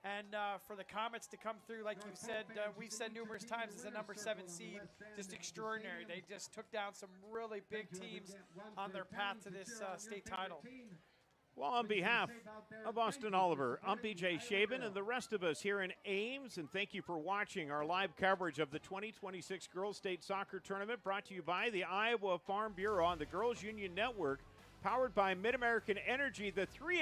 And for the Comets to come through, like you've said, we've said numerous times, as a number 7 seed, just extraordinary. They just took down some really big teams on their path to this state title. Well, on behalf of Austin Oliver, I'm BJ Shaban and the rest of us here in Ames, and thank you for watching our live coverage of the 2026 Girls State Soccer Tournament, brought to you by the Iowa Farm Bureau on the Girls Union Network, powered by Mid-American Energy. The 3A